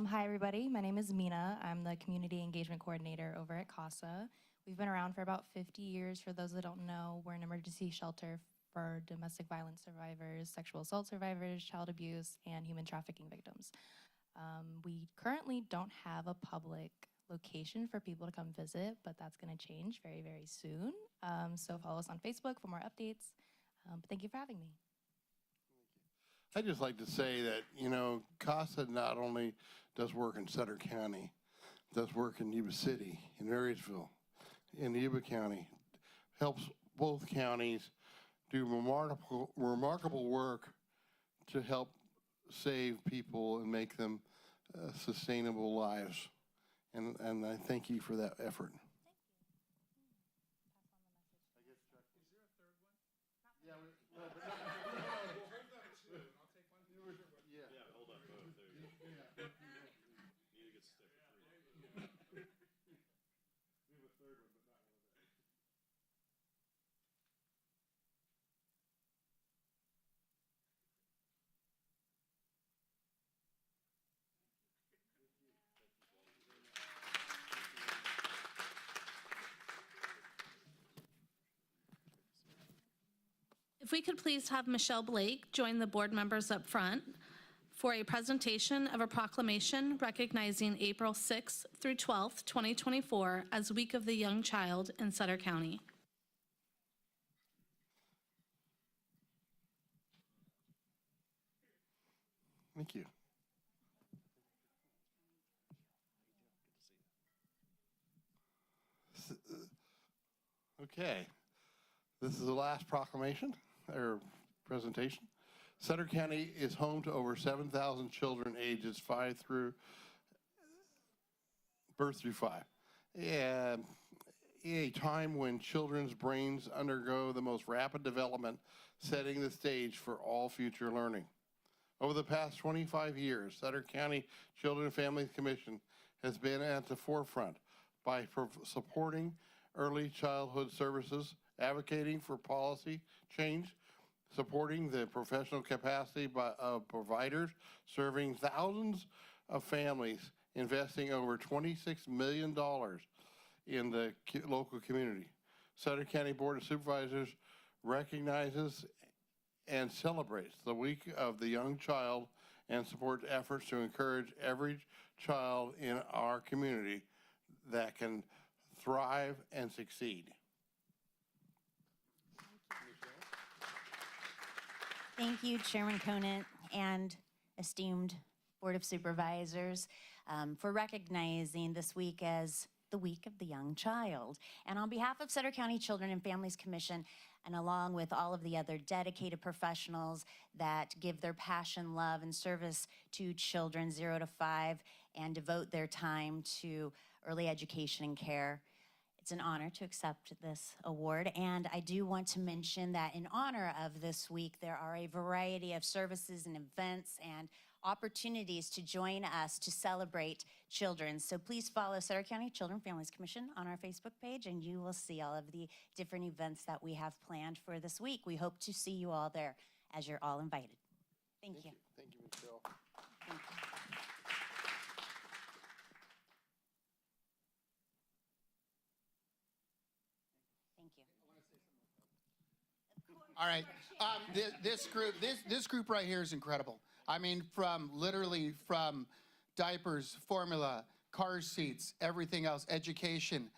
you. Hi, everybody. My name is Mina. I'm the Community Engagement Coordinator over at CASA. We've been around for about 50 years. For those that don't know, we're an emergency shelter for domestic violence survivors, sexual assault survivors, child abuse, and human trafficking victims. We currently don't have a public location for people to come visit, but that's going to change very, very soon. So follow us on Facebook for more updates. But thank you for having me. I'd just like to say that, you know, CASA not only does work in Sutter County, does work in Yuba City, in Marysville, in Yuba County, helps both counties do remarkable work to help save people and make them sustainable lives. And I thank you for that effort. If we could please have Michelle Blake join the board members up front for a presentation of a proclamation recognizing April 6th through 12th, 2024 as Week of the Young Child in Sutter County. Thank you. Okay, this is the last proclamation or presentation. Sutter County is home to over 7,000 children ages birth through 5. And a time when children's brains undergo the most rapid development, setting the stage for all future learning. Over the past 25 years, Sutter County Children and Families Commission has been at the forefront by supporting early childhood services, advocating for policy change, supporting the professional capacity of providers, serving thousands of families, investing over $26 million in the local community. Sutter County Board of Supervisors recognizes and celebrates the Week of the Young Child and supports efforts to encourage every child in our community that can thrive and succeed. Thank you, Chairman Conant and esteemed Board of Supervisors, for recognizing this week as the Week of the Young Child. And on behalf of Sutter County Children and Families Commission, and along with all of the other dedicated professionals that give their passion, love, and service to children 0 to 5 and devote their time to early education and care, It's an honor to accept this award, and I do want to mention that in honor of this week, there are a variety of services and events and opportunities to join us to celebrate children. So please follow Sutter County Children and Families Commission on our Facebook page, and you will see all of the different events that we have planned for this week. We hope to see you all there, as you're all invited. Thank you. Thank you, Michelle. Thank you. Thank you. All right. This group right here is incredible. I mean, literally from diapers, formula, car seats, everything else, education.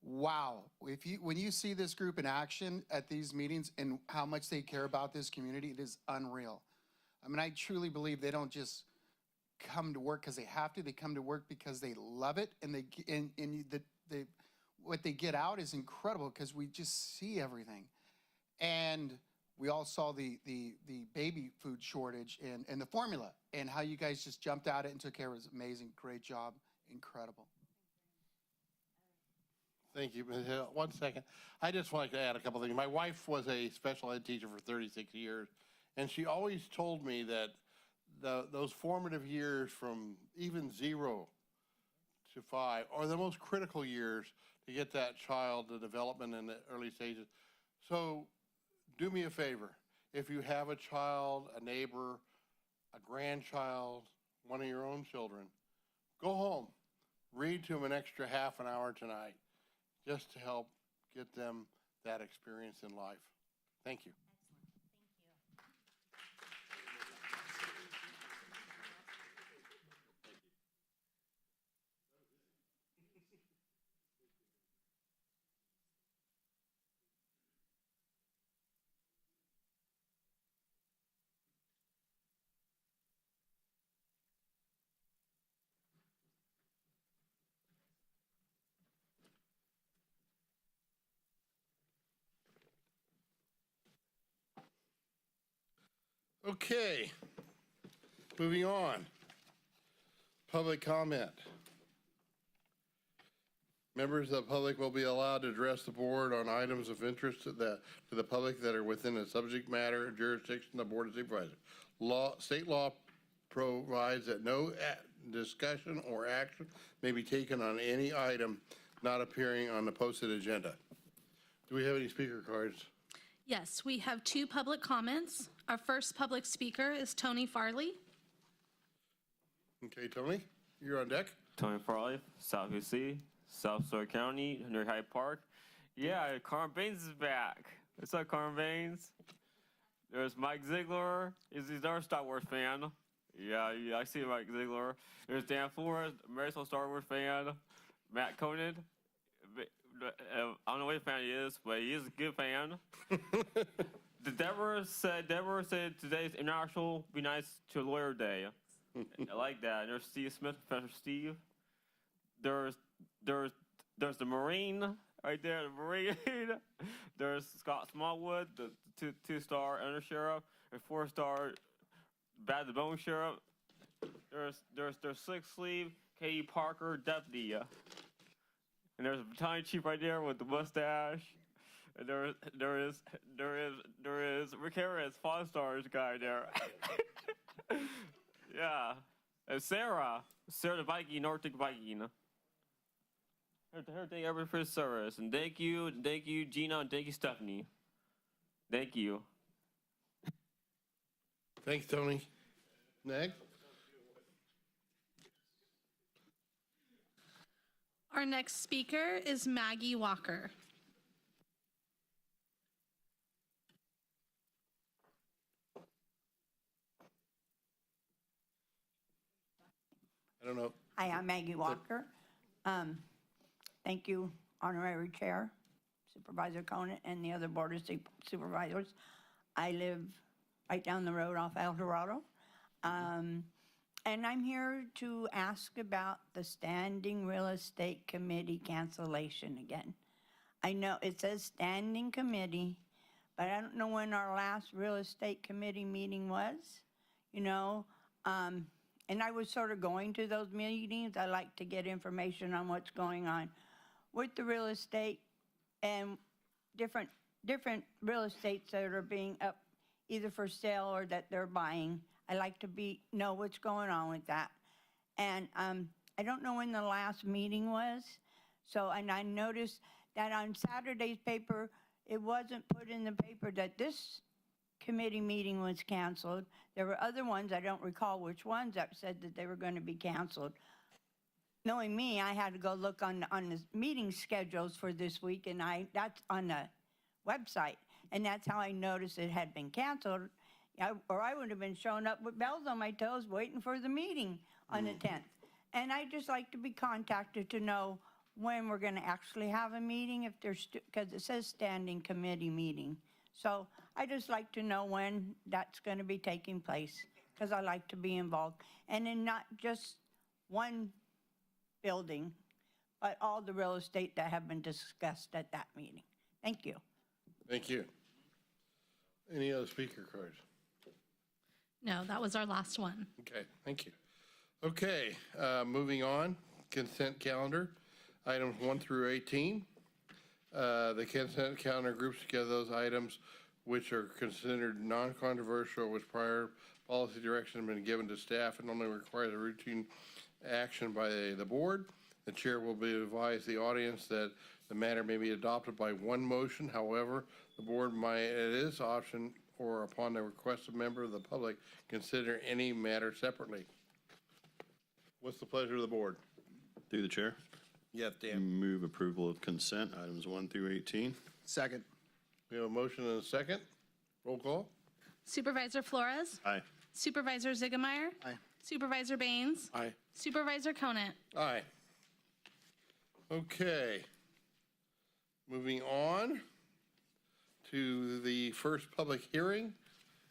Wow. When you see this group in action at these meetings and how much they care about this community, it is unreal. I mean, I truly believe they don't just come to work because they have to. They come to work because they love it, and what they get out is incredible because we just see everything. And we all saw the baby food shortage and the formula and how you guys just jumped at it and took care of it. It was amazing. Great job. Incredible. Thank you. One second. I just wanted to add a couple things. My wife was a special ed teacher for 36 years, and she always told me that those formative years from even 0 to 5 are the most critical years to get that child the development in the early stages. So do me a favor. If you have a child, a neighbor, a grandchild, one of your own children, go home. Read to them an extra half an hour tonight just to help get them that experience in life. Thank you. Okay, moving on. Public comment. Members of the public will be allowed to address the board on items of interest to the public that are within the subject matter jurisdiction of the Board of Supervisors. State law provides that no discussion or action may be taken on any item not appearing on the posted agenda. Do we have any speaker cards? Yes, we have 2 public comments. Our first public speaker is Tony Farley. Okay, Tony, you're on deck. Tony Farley, South UC, South Sutter County, near Hyde Park. Yeah, Carmen Baines is back. What's up, Carmen Baines? There's Mike Ziegler. He's another Star Wars fan. Yeah, I see Mike Ziegler. There's Dan Flores, Marisol Star Wars fan. Matt Conant. I don't know what fan he is, but he is a good fan. Deborah said today's International Be Nice to a Lawyer Day. I like that. And there's Steve Smith, Professor Steve. There's the Marine right there, the Marine. There's Scott Smallwood, the two-star under sheriff, and 4-star Bad the Bone sheriff. There's 6-sleeve Katie Parker deputy. And there's a battalion chief right there with the mustache. And there is Rick Harris, 5-star guy there. Yeah. And Sarah the Viking, Arctic Viking. Her day ever for his service. And thank you, Gina, and thank you, Stephanie. Thank you. Thanks, Tony. Next. Our next speaker is Maggie Walker. I don't know. Hi, I'm Maggie Walker. Thank you, Honorary Chair, Supervisor Conant, and the other Board of Supervisors. I live right down the road off El Dorado. And I'm here to ask about the Standing Real Estate Committee cancellation again. I know it says Standing Committee, but I don't know when our last Real Estate Committee meeting was, you know. And I was sort of going to those meetings. I like to get information on what's going on with the real estate and different real estates that are being up either for sale or that they're buying. I like to know what's going on with that. And I don't know when the last meeting was. So, and I noticed that on Saturday's paper, it wasn't put in the paper that this committee meeting was canceled. There were other ones, I don't recall which ones, that said that they were going to be canceled. Knowing me, I had to go look on the meeting schedules for this week, and that's on the website. And that's how I noticed it had been canceled, or I would have been showing up with bells on my toes waiting for the meeting on the 10th. And I just like to be contacted to know when we're going to actually have a meeting, if there's, because it says standing committee meeting. So I just like to know when that's going to be taking place, because I like to be involved. And in not just one building, but all the real estate that have been discussed at that meeting. Thank you. Thank you. Any other speaker cards? No, that was our last one. Okay, thank you. Okay, moving on, consent calendar, items 1 through 18. The consent calendar groups together those items which are considered non-controversial, which prior policy direction has been given to staff and only requires a routine action by the board. The chair will be advised the audience that the matter may be adopted by one motion. However, the board might, at its option or upon the request of a member of the public, consider any matter separately. What's the pleasure of the board? Through the chair. Yes, Dan. Move approval of consent items 1 through 18. Second. We have a motion and a second. Roll call. Supervisor Flores? Aye. Supervisor Ziegemeier? Aye. Supervisor Baines? Aye. Supervisor Conant? Aye. Okay. Moving on to the first public hearing,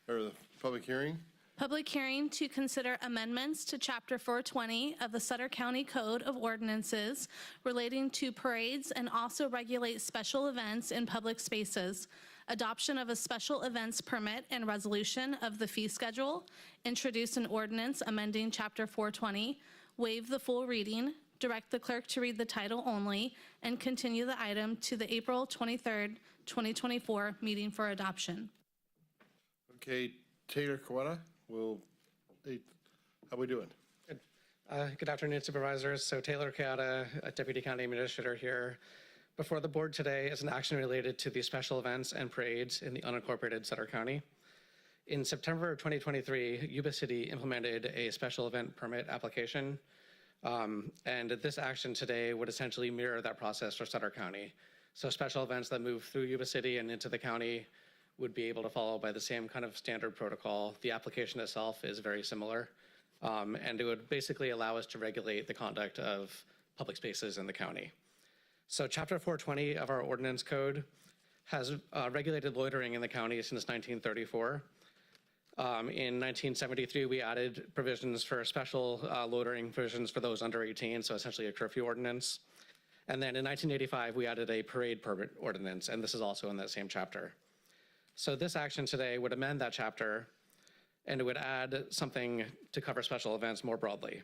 or the public hearing. Public hearing to consider amendments to Chapter 420 of the Sutter County Code of Ordinances relating to parades and also regulate special events in public spaces, adoption of a special events permit and resolution of the fee schedule, introduce an ordinance amending Chapter 420, waive the full reading, direct the clerk to read the title only, and continue the item to the April 23rd, 2024 meeting for adoption. Okay, Taylor Kawada, how we doing? Good afternoon, Supervisors. So Taylor Kayada, Deputy County Administrator here. Before the board today is an action related to the special events and parades in the unincorporated Sutter County. In September of 2023, Yuba City implemented a special event permit application. And this action today would essentially mirror that process for Sutter County. So special events that move through Yuba City and into the county would be able to follow by the same kind of standard protocol. The application itself is very similar. And it would basically allow us to regulate the conduct of public spaces in the county. So Chapter 420 of our ordinance code has regulated loitering in the county since 1934. In 1973, we added provisions for special loitering provisions for those under 18, so essentially a curfew ordinance. And then in 1985, we added a parade permit ordinance, and this is also in that same chapter. So this action today would amend that chapter, and it would add something to cover special events more broadly.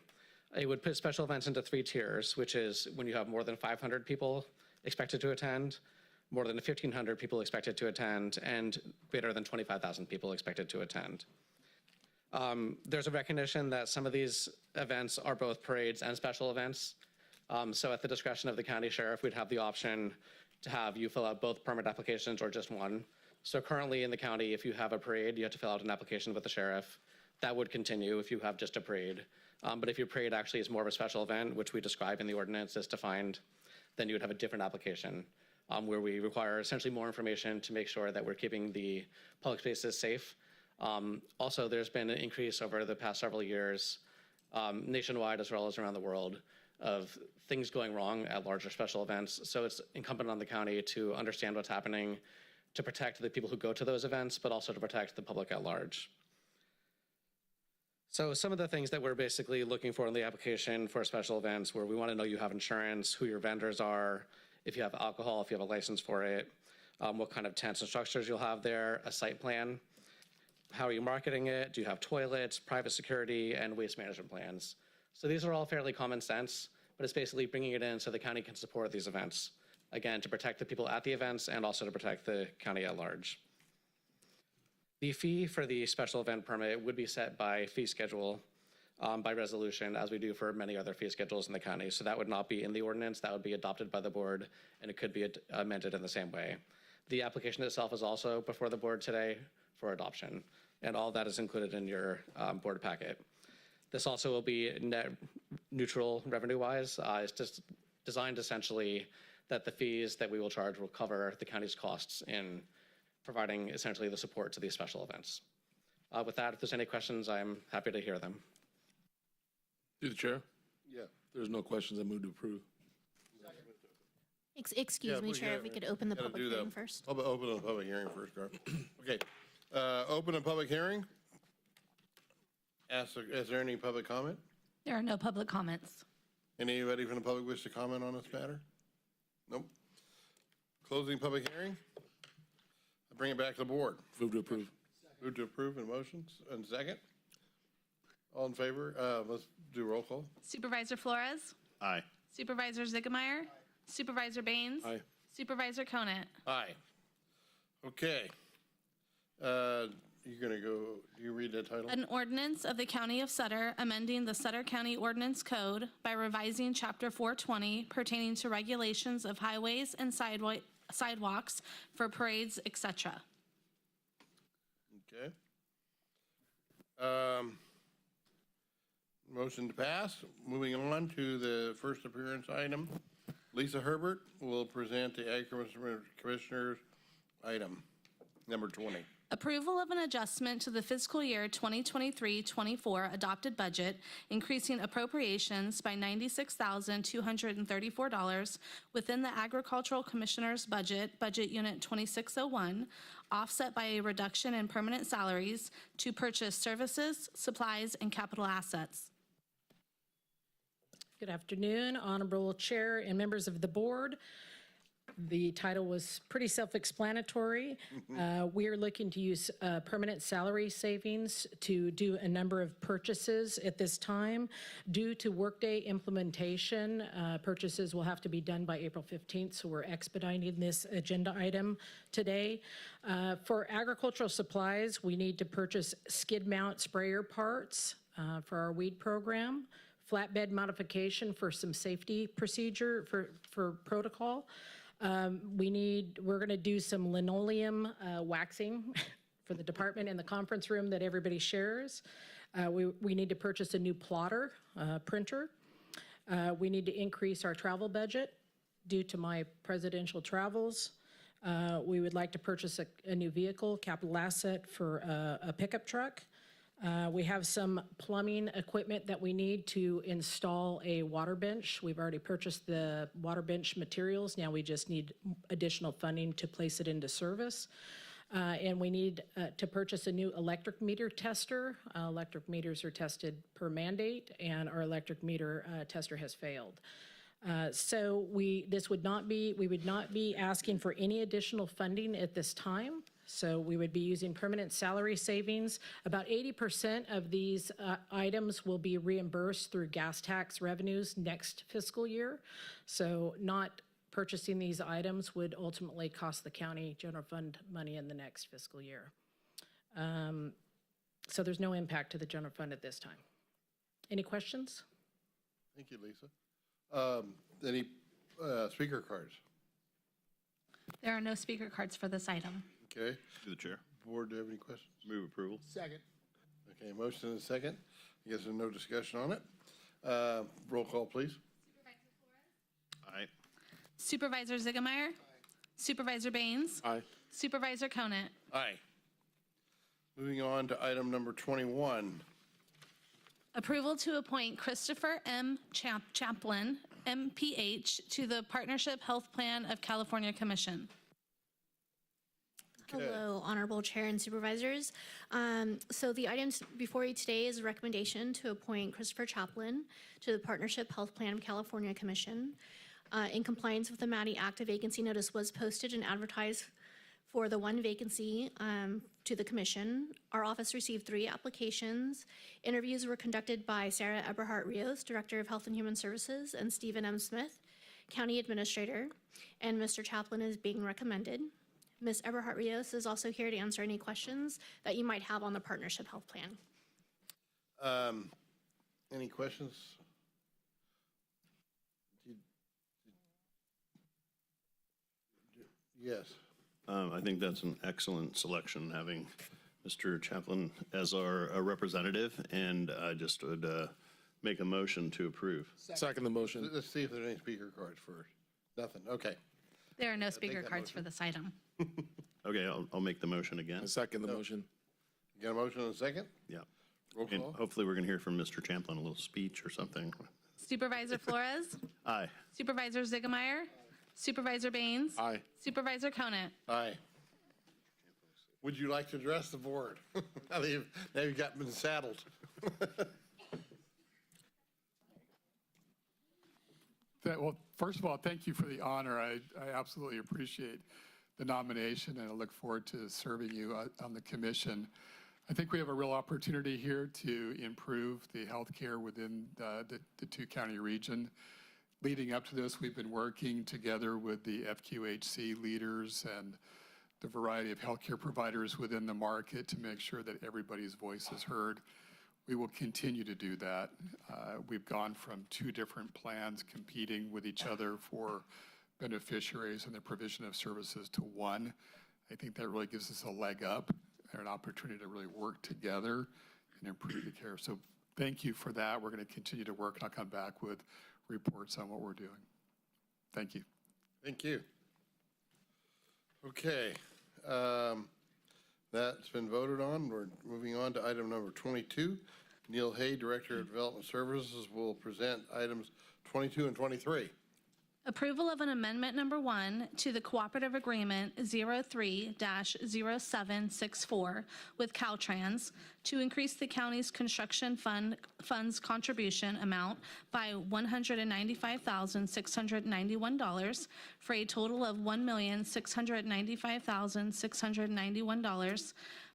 It would put special events into 3 tiers, which is when you have more than 500 people expected to attend, more than 1,500 people expected to attend, and greater than 25,000 people expected to attend. There's a recognition that some of these events are both parades and special events. So at the discretion of the county sheriff, we'd have the option to have you fill out both permit applications or just one. So currently in the county, if you have a parade, you have to fill out an application with the sheriff. That would continue if you have just a parade. But if your parade actually is more of a special event, which we describe in the ordinance as defined, then you would have a different application where we require essentially more information to make sure that we're keeping the public spaces safe. Also, there's been an increase over the past several years, nationwide as well as around the world, of things going wrong at larger special events. So it's incumbent on the county to understand what's happening, to protect the people who go to those events, but also to protect the public at large. So some of the things that we're basically looking for in the application for special events, where we want to know you have insurance, who your vendors are, if you have alcohol, if you have a license for it, what kind of tents and structures you'll have there, a site plan, how are you marketing it, do you have toilets, private security, and waste management plans. So these are all fairly common sense, but it's basically bringing it in so the county can support these events. Again, to protect the people at the events and also to protect the county at large. The fee for the special event permit would be set by fee schedule by resolution, as we do for many other fee schedules in the county. So that would not be in the ordinance, that would be adopted by the board, and it could be amended in the same way. The application itself is also before the board today for adoption, and all that is included in your board packet. This also will be net neutral revenue-wise. It's just designed essentially that the fees that we will charge will cover the county's costs in providing essentially the support to these special events. With that, if there's any questions, I'm happy to hear them. Through the chair, Yeah. there's no questions. I move to approve. Excuse me, Chair, if we could open the public hearing first. Open the public hearing first, Garth. Okay. Open a public hearing. Is there any public comment? There are no public comments. Anybody from the public wish to comment on this matter? Nope. Closing public hearing. I bring it back to the board. Move to approve. Move to approve in motions and second. All in favor? Let's do roll call. Supervisor Flores? Aye. Supervisor Ziegemeier? Supervisor Baines? Aye. Supervisor Conant? Aye. Okay. You're gonna go, you read that title? An ordinance of the County of Sutter amending the Sutter County Ordinance Code by revising Chapter 420 pertaining to regulations of highways and sidewalks for parades, etc. Okay. Motion to pass. Moving on to the first appearance item. Lisa Herbert will present the Ag Commissioner's item, number 20. Approval of an adjustment to the fiscal year 2023-24 adopted budget, increasing appropriations by $96,234 within the Agricultural Commissioner's budget, Budget Unit 2601, offset by a reduction in permanent salaries to purchase services, supplies, and capital assets. Good afternoon, Honorable Chair and members of the board. The title was pretty self-explanatory. We are looking to use permanent salary savings to do a number of purchases at this time. Due to workday implementation, purchases will have to be done by April 15th, so we're expediting this agenda item today. For agricultural supplies, we need to purchase skid mount sprayer parts for our weed program, flatbed modification for some safety procedure for protocol. We're gonna do some linoleum waxing for the department in the conference room that everybody shares. We need to purchase a new plotter, printer. We need to increase our travel budget due to my presidential travels. We would like to purchase a new vehicle, capital asset for a pickup truck. We have some plumbing equipment that we need to install a water bench. We've already purchased the water bench materials. Now we just need additional funding to place it into service. And we need to purchase a new electric meter tester. Electric meters are tested per mandate, and our electric meter tester has failed. So we would not be asking for any additional funding at this time. So we would be using permanent salary savings. About 80% of these items will be reimbursed through gas tax revenues next fiscal year. So not purchasing these items would ultimately cost the county general fund money in the next fiscal year. So there's no impact to the general fund at this time. Any questions? Thank you, Lisa. Any speaker cards? There are no speaker cards for this item. Okay. To the chair. Board, do you have any questions? Move approval. Second. Okay, motion and a second. I guess there's no discussion on it. Roll call, please. Aye. Supervisor Ziegemeier? Supervisor Baines? Aye. Supervisor Conant? Aye. Moving on to item number 21. Approval to appoint Christopher M. Chaplin, MPH, to the Partnership Health Plan of California Commission. Hello, Honorable Chair and Supervisors. So the items before you today is a recommendation to appoint Christopher Chaplin to the Partnership Health Plan of California Commission. In compliance with the MADI Act, a vacancy notice was posted and advertised for the one vacancy to the commission. Our office received 3 applications. Interviews were conducted by Sarah Eberhardt Rios, Director of Health and Human Services, and Stephen M. Smith, County Administrator, and Mr. Chaplin is being recommended. Ms. Eberhardt Rios is also here to answer any questions that you might have on the Partnership Health Plan. Any questions? Yes. I think that's an excellent selection, having Mr. Chaplin as our representative, and I just would make a motion to approve. Second the motion. Let's see if there's any speaker cards first. Nothing, okay. There are no speaker cards for this item. Okay, I'll make the motion again. Second the motion. You got a motion and a second? Yeah. Roll And call. hopefully we're going to hear from Mr. Chaplin, a little speech or something. Supervisor Flores? Aye. Supervisor Ziegemeier? Supervisor Baines? Aye. Supervisor Conant? Aye. Would you like to address the board? Now you've got been saddled. Well, first of all, thank you for the honor. I absolutely appreciate the nomination, and I look forward to serving you on the commission. I think we have a real opportunity here to improve the healthcare within the two-county region. Leading up to this, we've been working together with the FQHC leaders and the variety of healthcare providers within the market to make sure that everybody's voice is heard. We will continue to do that. We've gone from 2 different plans competing with each other for beneficiaries and the provision of services to 1. I think that really gives us a leg up and an opportunity to really work together and improve the care. So thank you for that. We're going to continue to work, and I'll come back with reports on what we're doing. Thank you. Thank you. Okay. That's been voted on. We're moving on to item number 22. Neil Hay, Director of Development Services, will present items 22 and 23. Approval of an amendment number 1 to the Cooperative Agreement 03-0764 with Caltrans to increase the county's construction fund's contribution amount by $195,691 for a total of $1,695,691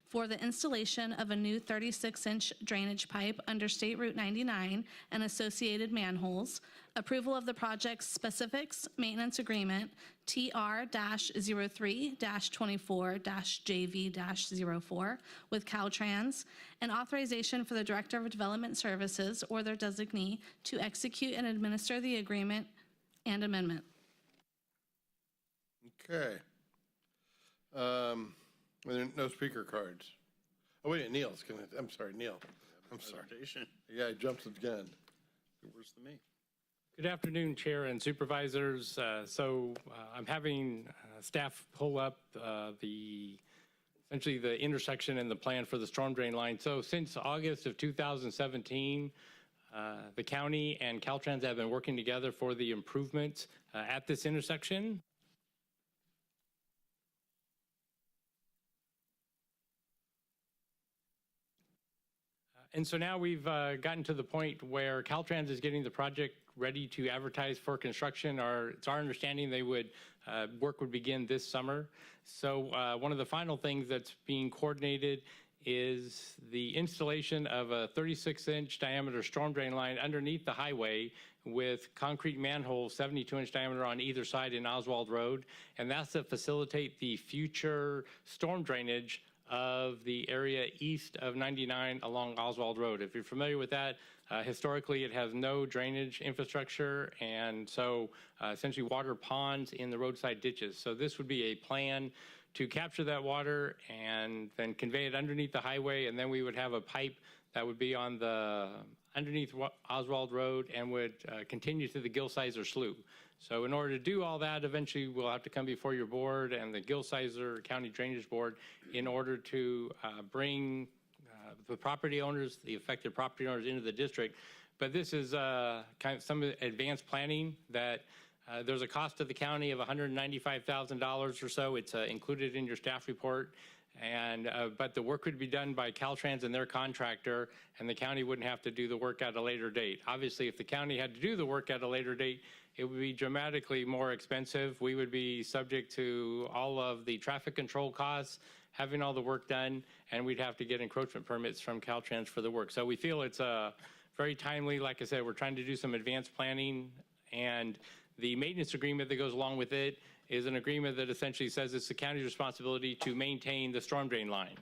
for the installation of a new 36-inch drainage pipe under State Route 99 and associated manholes. Approval of the project's specifics, maintenance agreement, TR-03-24-JV-04 with Caltrans, and authorization for the Director of Development Services or their designee to execute and administer the agreement and amendment. Okay. There are no speaker cards. Oh, wait, Neil's gonna, I'm sorry, Neil. I'm sorry. Yeah, I jumped the gun. Worse than me. Good afternoon, Chair and Supervisors. I'm having staff pull up essentially the intersection and the plan for the storm drain line. So since August of 2017, the county and Caltrans have been working together for the improvements at this intersection. And so now we've gotten to the point where Caltrans is getting the project ready to advertise for construction. It's our understanding work would begin this summer. So one of the final things that's being coordinated is the installation of a 36-inch diameter storm drain line underneath the highway with concrete manholes 72-inch diameter on either side in Oswald Road. And that's to facilitate the future storm drainage of the area east of 99 along Oswald Road. If you're familiar with that, historically it has no drainage infrastructure, and so essentially water ponds in the roadside ditches. So this would be a plan to capture that water and then convey it underneath the highway, and then we would have a pipe that would be on the underneath Oswald Road and would continue to the Gil-Sizer Slough. So in order to do all that, eventually we'll have to come before your board and the Gil-Sizer County Drainage Board in order to bring the property owners, the affected property owners into the district. But this is kind of some advanced planning that there's a cost to the county of $195,000 or so. It's included in your staff report. And, but the work would be done by Caltrans and their contractor, and the county wouldn't have to do the work at a later date. Obviously, if the county had to do the work at a later date, it would be dramatically more expensive. We would be subject to all of the traffic control costs, having all the work done, and we'd have to get encroachment permits from Caltrans for the work. So we feel it's very timely. Like I said, we're trying to do some advanced planning, and the maintenance agreement that goes along with it is an agreement that essentially says it's the county's responsibility to maintain the storm drain line.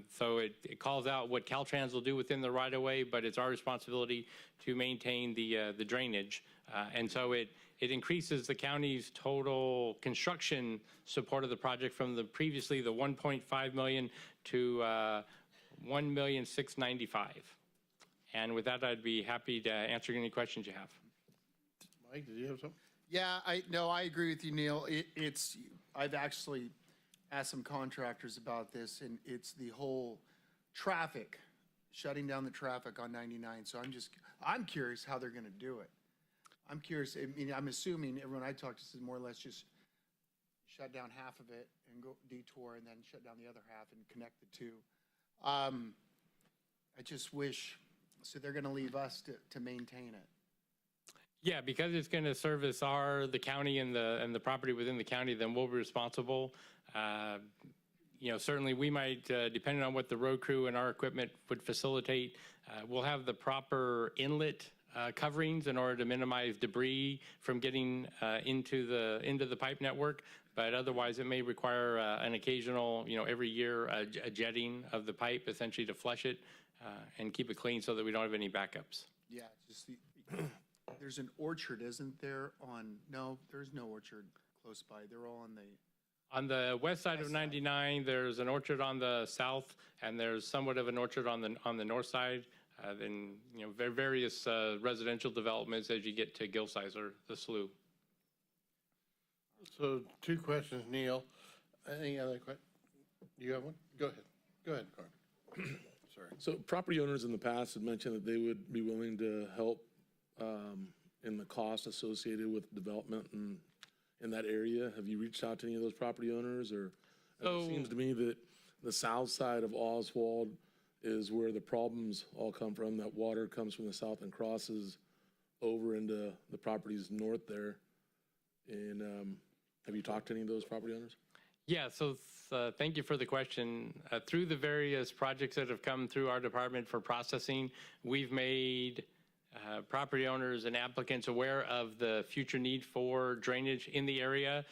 So it calls out what Caltrans will do within the right-of-way, but it's our responsibility to maintain the drainage. And so it increases the county's total construction support of the project from the previously the $1.5 million to $1,695,000. And with that, I'd be happy to answer any questions you have. Mike, did you have something? Yeah, I agree with you, Neil. I've actually asked some contractors about this, and it's the whole traffic, shutting down the traffic on 99. So I'm curious how they're going to do it. I'm curious. I mean, I'm assuming everyone I talked to said more or less just shut down half of it and go detour, and then shut down the other half and connect the two. I just wish, so they're going to leave us to maintain it. Yeah, because it's going to service the county and the property within the county, then we'll be responsible. You know, certainly we might, depending on what the road crew and our equipment would facilitate, we'll have the proper inlet coverings in order to minimize debris from getting into the pipe network. But otherwise, it may require an occasional, you know, every year a jetting of the pipe, essentially to flush it and keep it clean so that we don't have any backups. Yeah, just there's an orchard, isn't there? No, there's no orchard close by. They're all on the west side of 99. There's an orchard on the south, and there's somewhat of an orchard on the north side. Then, you know, various residential developments as you get to Gilsizer, the slough. So 2 questions, Neil. Any other questions? Do you have one? Go ahead, Carmen. Sorry. So property owners in the past had mentioned that they would be willing to help in the cost associated with development in that area. Have you reached out to any of those property owners? Or it seems to me that the south side of Oswald is where the problems all come from. That water comes from the south and crosses over into the properties north there. And have you talked to any of those property owners? Yeah, so thank you for the question. Through the various projects that have come through our department for processing, we've made property owners and applicants aware of the future need for drainage in the area.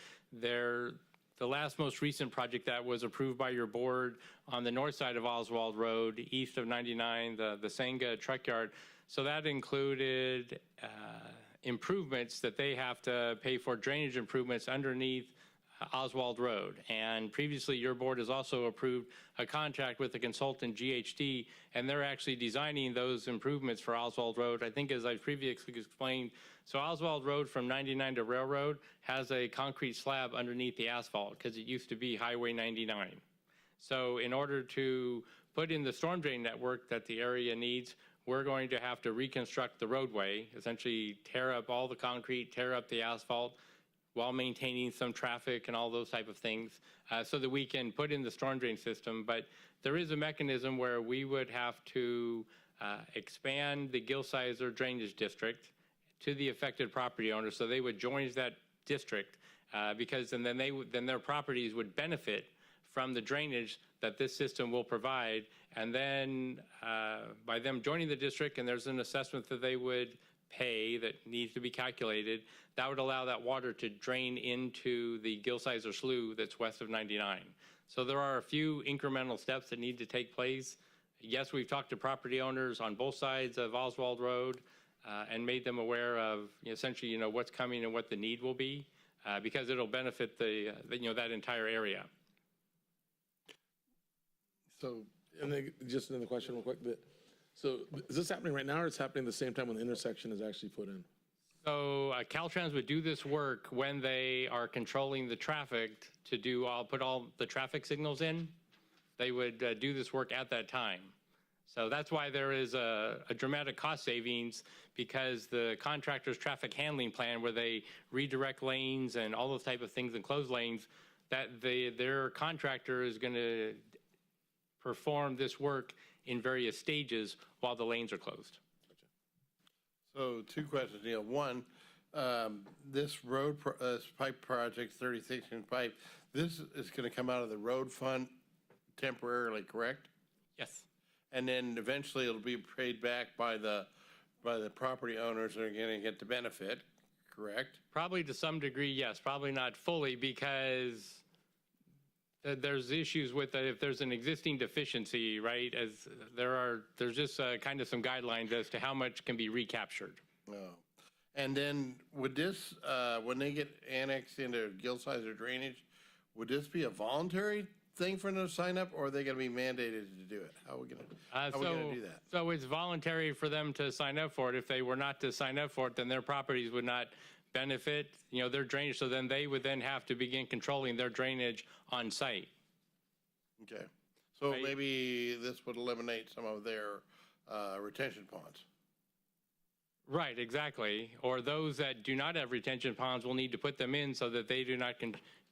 The last most recent project that was approved by your board on the north side of Oswald Road, east of 99, the Senga truck yard. So that included improvements that they have to pay for, drainage improvements underneath Oswald Road. And previously your board has also approved a contract with the consultant GHD, and they're actually designing those improvements for Oswald Road. I think as I previously explained, so Oswald Road from 99 to Railroad has a concrete slab underneath the asphalt because it used to be Highway 99. So in order to put in the storm drain network that the area needs, we're going to have to reconstruct the roadway, essentially tear up all the concrete, tear up the asphalt, while maintaining some traffic and all those type of things, so that we can put in the storm drain system. But there is a mechanism where we would have to expand the Gilsizer drainage district to the affected property owners, so they would join that district, because then their properties would benefit from the drainage that this system will provide. And then by them joining the district, and there's an assessment that they would pay that needs to be calculated, that would allow that water to drain into the Gilsizer Slough that's west of 99. So there are a few incremental steps that need to take place. Yes, we've talked to property owners on both sides of Oswald Road and made them aware of essentially, what's coming and what the need will be, because it'll benefit that entire area. So, and then just another question real quick. So is this happening right now, or it's happening at the same time when the intersection is actually put in? So Caltrans would do this work when they are controlling the traffic put all the traffic signals in. They would do this work at that time. So that's why there is a dramatic cost savings, because the contractor's traffic handling plan, where they redirect lanes and all those type of things and close lanes, that their contractor is going to perform this work in various stages while the lanes are closed. So 2 questions, Neil. One, this road, this pipe project, 36-inch pipe, this is going to come out of the road fund temporarily, correct? Yes. And then eventually it'll be paid back by the property owners that are going to get the benefit, correct? Probably to some degree, yes. Probably not fully, because there's issues with if there's an existing deficiency, right? As there's just kind of some guidelines as to how much can be recaptured. Oh. And then would this, when they get annexed into Gilsizer drainage, would this be a voluntary thing for them to sign up, or are they going to be mandated to do it? How are we going to do that? So it's voluntary for them to sign up for it. If they were not to sign up for it, then their properties would not benefit, their drainage. So then they would then have to begin controlling their drainage on site. Okay. So maybe this would eliminate some of their retention ponds. Right, exactly. Or those that do not have retention ponds will need to put them in so that they do not,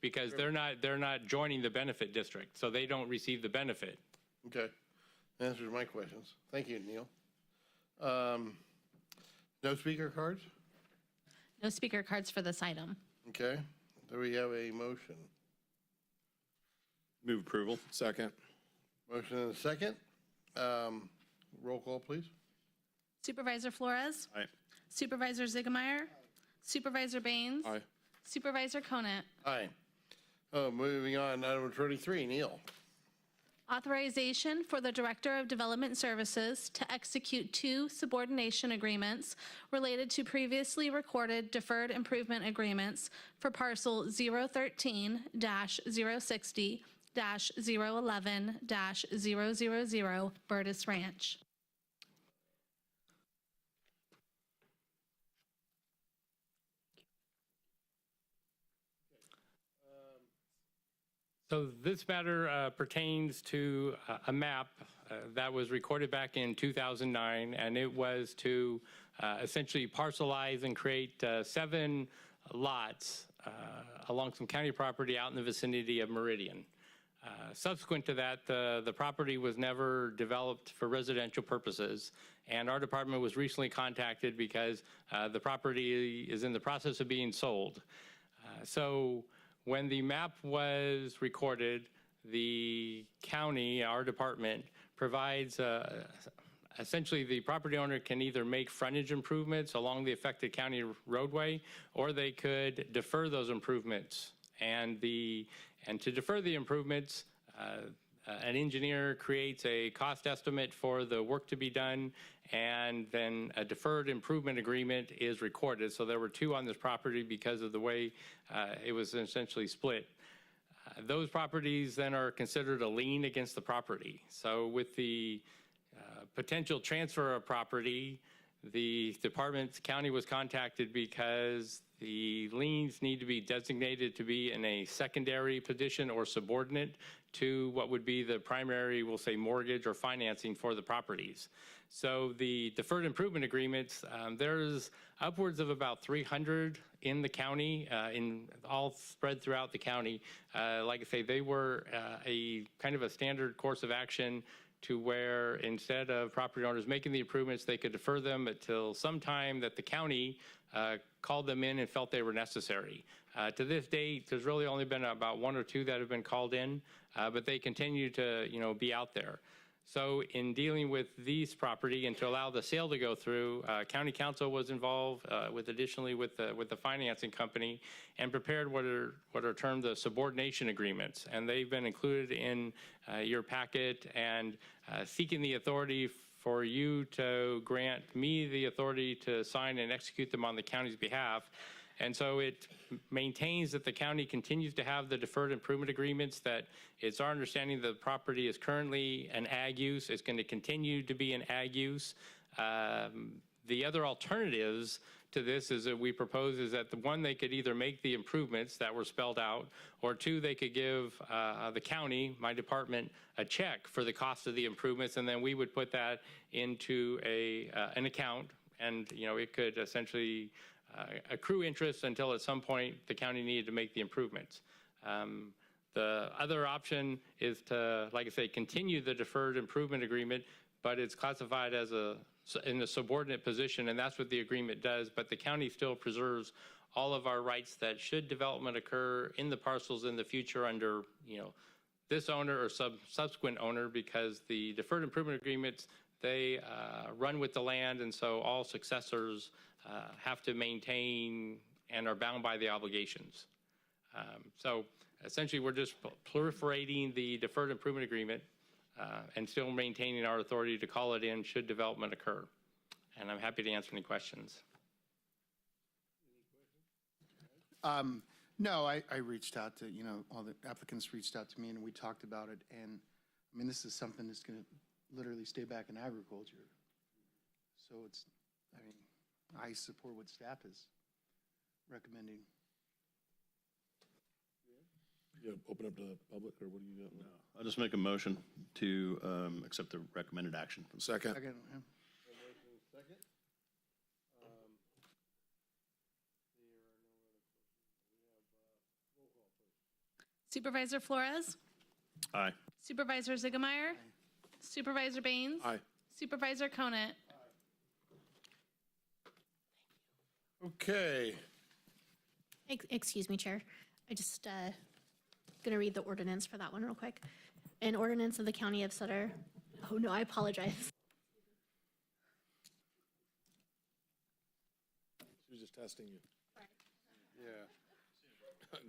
because they're not joining the benefit district, so they don't receive the benefit. Okay. Answers my questions. Thank you, Neil. No speaker cards? No speaker cards for this item. Okay. Do we have a motion? Move approval. Second. Motion and a second. Roll call, please. Supervisor Flores? Aye. Supervisor Ziegemeier? Supervisor Baines? Aye. Supervisor Conant? Aye. Oh, moving on, item 33, Neil. Authorization for the Director of Development Services to execute 2 subordination agreements related to previously recorded deferred improvement agreements for parcel 013-060-011-000 Burtis Ranch. So this matter pertains to a map that was recorded back in 2009, and it was to essentially parcelize and create 7 lots along some county property out in the vicinity of Meridian. Subsequent to that, the property was never developed for residential purposes, and our department was recently contacted because the property is in the process of being sold. So when the map was recorded, the county, our department, provides essentially the property owner can either make frontage improvements along the affected county roadway, or they could defer those improvements. And to defer the improvements, an engineer creates a cost estimate for the work to be done, and then a deferred improvement agreement is recorded. So there were 2 on this property because of the way it was essentially split. Those properties then are considered a lien against the property. So with the potential transfer of property, the county was contacted because the liens need to be designated to be in a secondary position or subordinate to what would be the primary, we'll say, mortgage or financing for the properties. So the deferred improvement agreements, there's upwards of about 300 in the county, all spread throughout the county. Like I say, they were a kind of a standard course of action to where instead of property owners making the improvements, they could defer them until some time that the county called them in and felt they were necessary. To this date, there's really only been about 1 or 2 that have been called in, but they continue to, be out there. So in dealing with these property and to allow the sale to go through, county council was involved additionally with the financing company, and prepared what are termed the subordination agreements. And they've been included in your packet, and seeking the authority for you to grant me the authority to sign and execute them on the county's behalf. And so it maintains that the county continues to have the deferred improvement agreements, that it's our understanding that the property is currently an ag use, it's going to continue to be an ag use. The other alternatives to this is that we propose is that they could either make the improvements that were spelled out, or 2, they could give the county, my department, a check for the cost of the improvements, and then we would put that into an account, and it could essentially accrue interest until at some point the county needed to make the improvements. The other option is to, like I say, continue the deferred improvement agreement, but it's classified as in a subordinate position, and that's what the agreement does. But the county still preserves all of our rights that should development occur in the parcels in the future under, this owner or subsequent owner, because the deferred improvement agreements, they run with the land, and so all successors have to maintain and are bound by the obligations. So essentially, we're just proliferating the deferred improvement agreement and still maintaining our authority to call it in should development occur. And I'm happy to answer any questions. No, I reached out to, all the applicants reached out to me and we talked about it. And I mean, this is something that's going to literally stay back in agriculture. So I support what staff is recommending. You open up to the public, or what do you got? No. I'll just make a motion to accept the recommended action. Second. Second, yeah. Supervisor Flores? Aye. Supervisor Ziegemeier? Supervisor Baines? Aye. Supervisor Conant? Okay. Excuse me, Chair. I just going to read the ordinance for that one real quick. An ordinance of the County of Sutter. Oh, no, I apologize. She was just testing you. Yeah.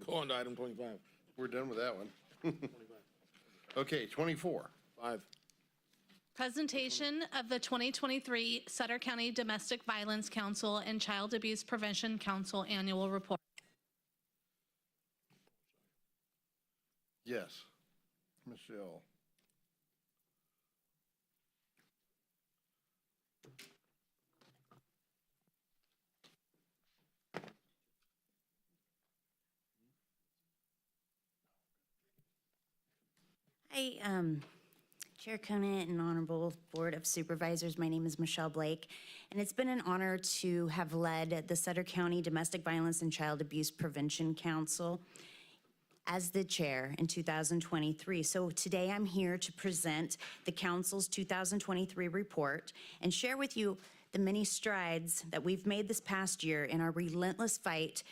Go on to item 25. We're done with that one. Okay, 24. 5. Presentation of the 2023 Sutter County Domestic Violence Council and Child Abuse Prevention Council Annual Report. Yes. Michelle. Hi, Chair Conant and Honorable Board of Supervisors. My name is Michelle Blake, and it's been an honor to have led the Sutter County Domestic Violence and Child Abuse Prevention Council as the chair in 2023. So today I'm here to present the council's 2023 report and share with you the many strides that we've made this past year in our relentless fight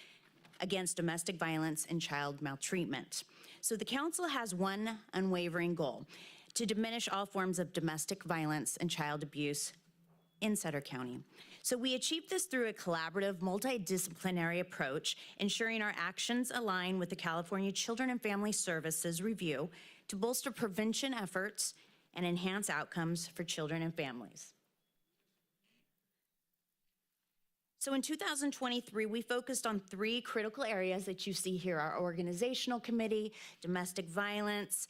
against domestic violence and child maltreatment. So the council has one unwavering goal: to diminish all forms of domestic violence and child abuse in Sutter County. So we achieve this through a collaborative, multidisciplinary approach, ensuring our actions align with the California Children and Family Services review to bolster prevention efforts and enhance outcomes for children and families. So in 2023, we focused on 3 critical areas that you see here: our organizational committee, domestic violence,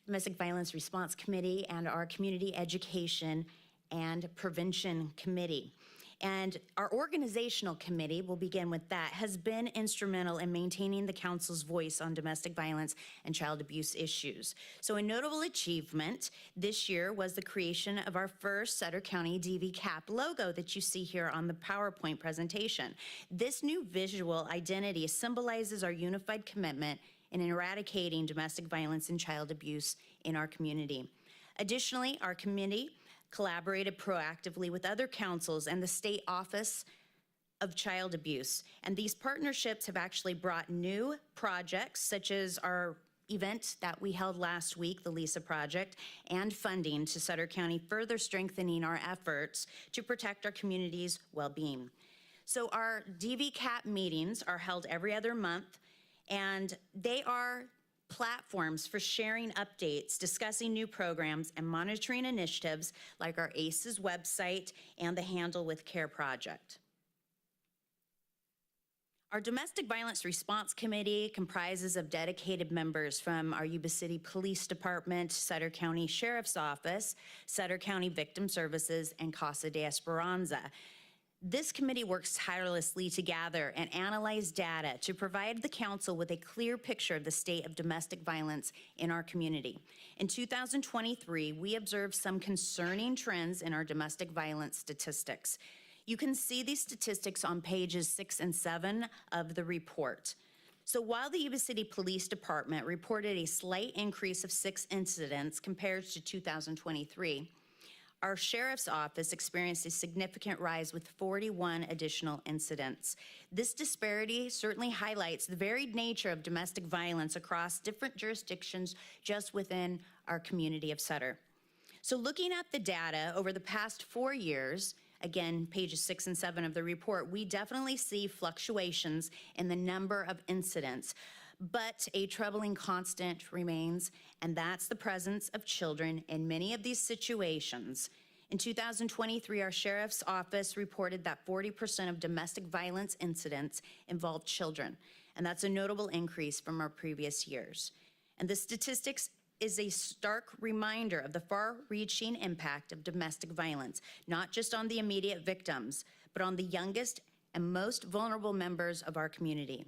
domestic violence response committee, and our community education and prevention committee. And our organizational committee, we'll begin with that, has been instrumental in maintaining the council's voice on domestic violence and child abuse issues. So a notable achievement this year was the creation of our first Sutter County DV-CAP logo that you see here on the PowerPoint presentation. This new visual identity symbolizes our unified commitment in eradicating domestic violence and child abuse in our community. Additionally, our committee collaborated proactively with other councils and the State Office of Child Abuse. And these partnerships have actually brought new projects, such as our event that we held last week, the LISA Project, and funding to Sutter County, further strengthening our efforts to protect our community's well-being. So our DV-CAP meetings are held every other month, and they are platforms for sharing updates, discussing new programs, and monitoring initiatives like our ACES website and the Handle with Care project. Our Domestic Violence Response Committee comprises of dedicated members from our Yuba City Police Department, Sutter County Sheriff's Office, Sutter County Victim Services, and Casa de Esperanza. This committee works tirelessly to gather and analyze data to provide the council with a clear picture of the state of domestic violence in our community. In 2023, we observed some concerning trends in our domestic violence statistics. You can see these statistics on pages 6 and 7 of the report. So while the Yuba City Police Department reported a slight increase of 6 incidents compared to 2023, our sheriff's office experienced a significant rise with 41 additional incidents. This disparity certainly highlights the varied nature of domestic violence across different jurisdictions just within our community of Sutter. So looking at the data over the past 4 years, again, pages 6 and 7 of the report, we definitely see fluctuations in the number of incidents, but a troubling constant remains, and that's the presence of children in many of these situations. In 2023, our sheriff's office reported that 40% of domestic violence incidents involved children, and that's a notable increase from our previous years. And the statistics is a stark reminder of the far-reaching impact of domestic violence, not just on the immediate victims, but on the youngest and most vulnerable members of our community.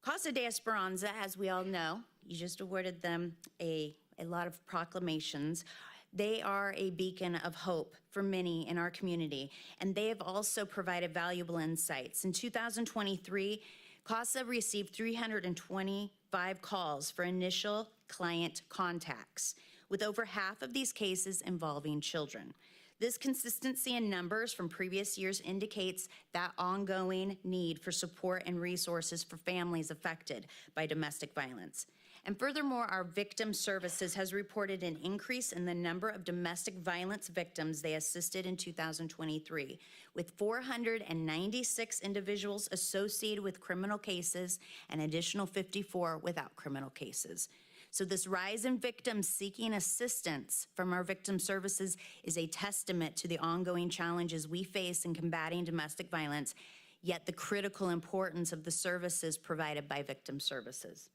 Casa de Esperanza, as we all know, you just awarded them a lot of proclamations. They are a beacon of hope for many in our community, and they have also provided valuable insights. In 2023, Casa received 325 calls for initial client contacts, with over half of these cases involving children. This consistency in numbers from previous years indicates that ongoing need for support and resources for families affected by domestic violence. And furthermore, our victim services has reported an increase in the number of domestic violence victims they assisted in 2023, with 496 individuals associated with criminal cases and additional 54 without criminal cases. So this rise in victims seeking assistance from our victim services is a testament to the ongoing challenges we face in combating domestic violence, yet the critical importance of the services provided by victim services.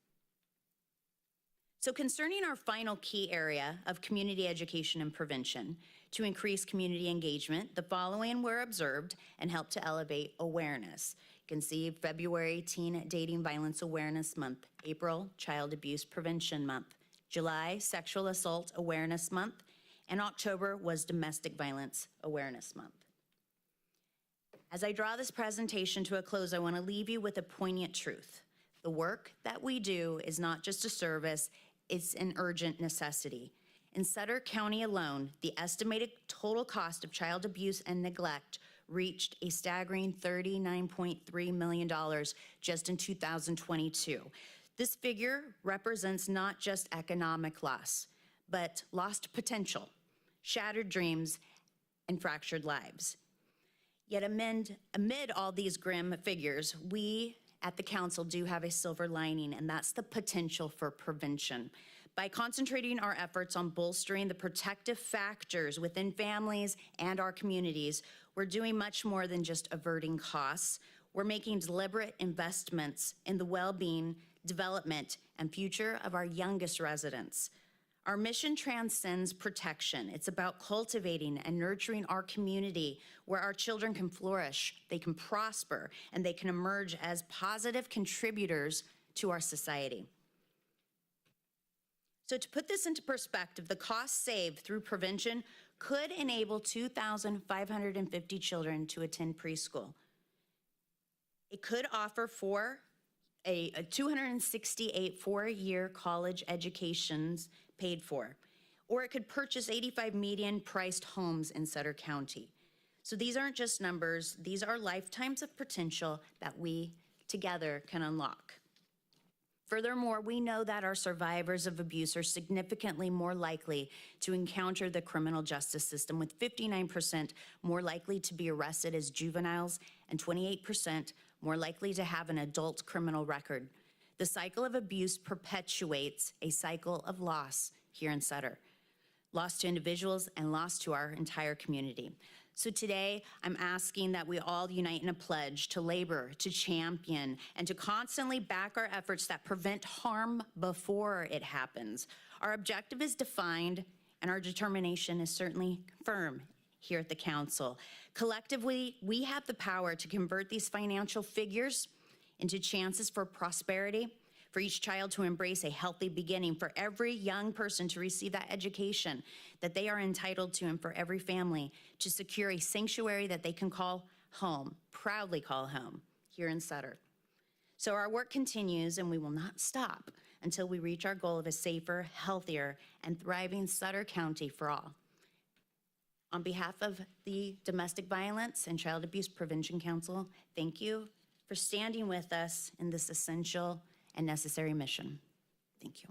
So concerning our final key area of community education and prevention, to increase community engagement, the following were observed and helped to elevate awareness. You can see February, Teen Dating Violence Awareness Month, April, Child Abuse Prevention Month, July, Sexual Assault Awareness Month, and October was Domestic Violence Awareness Month. As I draw this presentation to a close, I want to leave you with a poignant truth. The work that we do is not just a service, it's an urgent necessity. In Sutter County alone, the estimated total cost of child abuse and neglect reached a staggering $39.3 million just in 2022. This figure represents not just economic loss, but lost potential, shattered dreams, and fractured lives. Yet amid all these grim figures, we at the council do have a silver lining, and that's the potential for prevention. By concentrating our efforts on bolstering the protective factors within families and our communities, we're doing much more than just averting costs. We're making deliberate investments in the well-being, development, and future of our youngest residents. Our mission transcends protection. It's about cultivating and nurturing our community where our children can flourish, they can prosper, and they can emerge as positive contributors to our society. So to put this into perspective, the cost saved through prevention could enable 2,550 children to attend preschool. It could offer for a 268 four-year college educations paid for, or it could purchase 85 median-priced homes in Sutter County. So these aren't just numbers, these are lifetimes of potential that we together can unlock. Furthermore, we know that our survivors of abuse are significantly more likely to encounter the criminal justice system, with 59% more likely to be arrested as juveniles and 28% more likely to have an adult criminal record. The cycle of abuse perpetuates a cycle of loss here in Sutter. Loss to individuals and loss to our entire community. So today, I'm asking that we all unite in a pledge to labor, to champion, and to constantly back our efforts that prevent harm before it happens. Our objective is defined, and our determination is certainly firm here at the council. Collectively, we have the power to convert these financial figures into chances for prosperity, for each child to embrace a healthy beginning, for every young person to receive that education that they are entitled to, and for every family to secure a sanctuary that they can call home, proudly call home, here in Sutter. So our work continues, and we will not stop until we reach our goal of a safer, healthier, and thriving Sutter County for all. On behalf of the Domestic Violence and Child Abuse Prevention Council, thank you for standing with us in this essential and necessary mission. Thank you.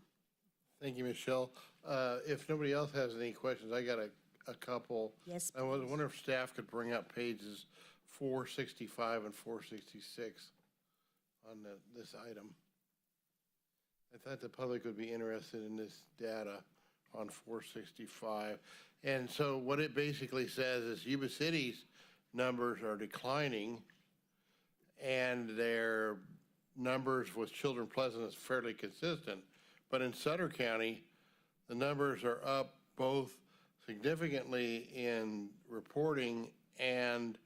Thank you, Michelle. If nobody else has any questions, I got a couple. Yes, I wonder if staff could bring up pages 465 and 466 on this item. I thought the public would be interested in this data on 465. And so what it basically says is Yuba City's numbers are declining, and their numbers with children present is fairly consistent. But in Sutter County, the numbers are up both significantly in reporting and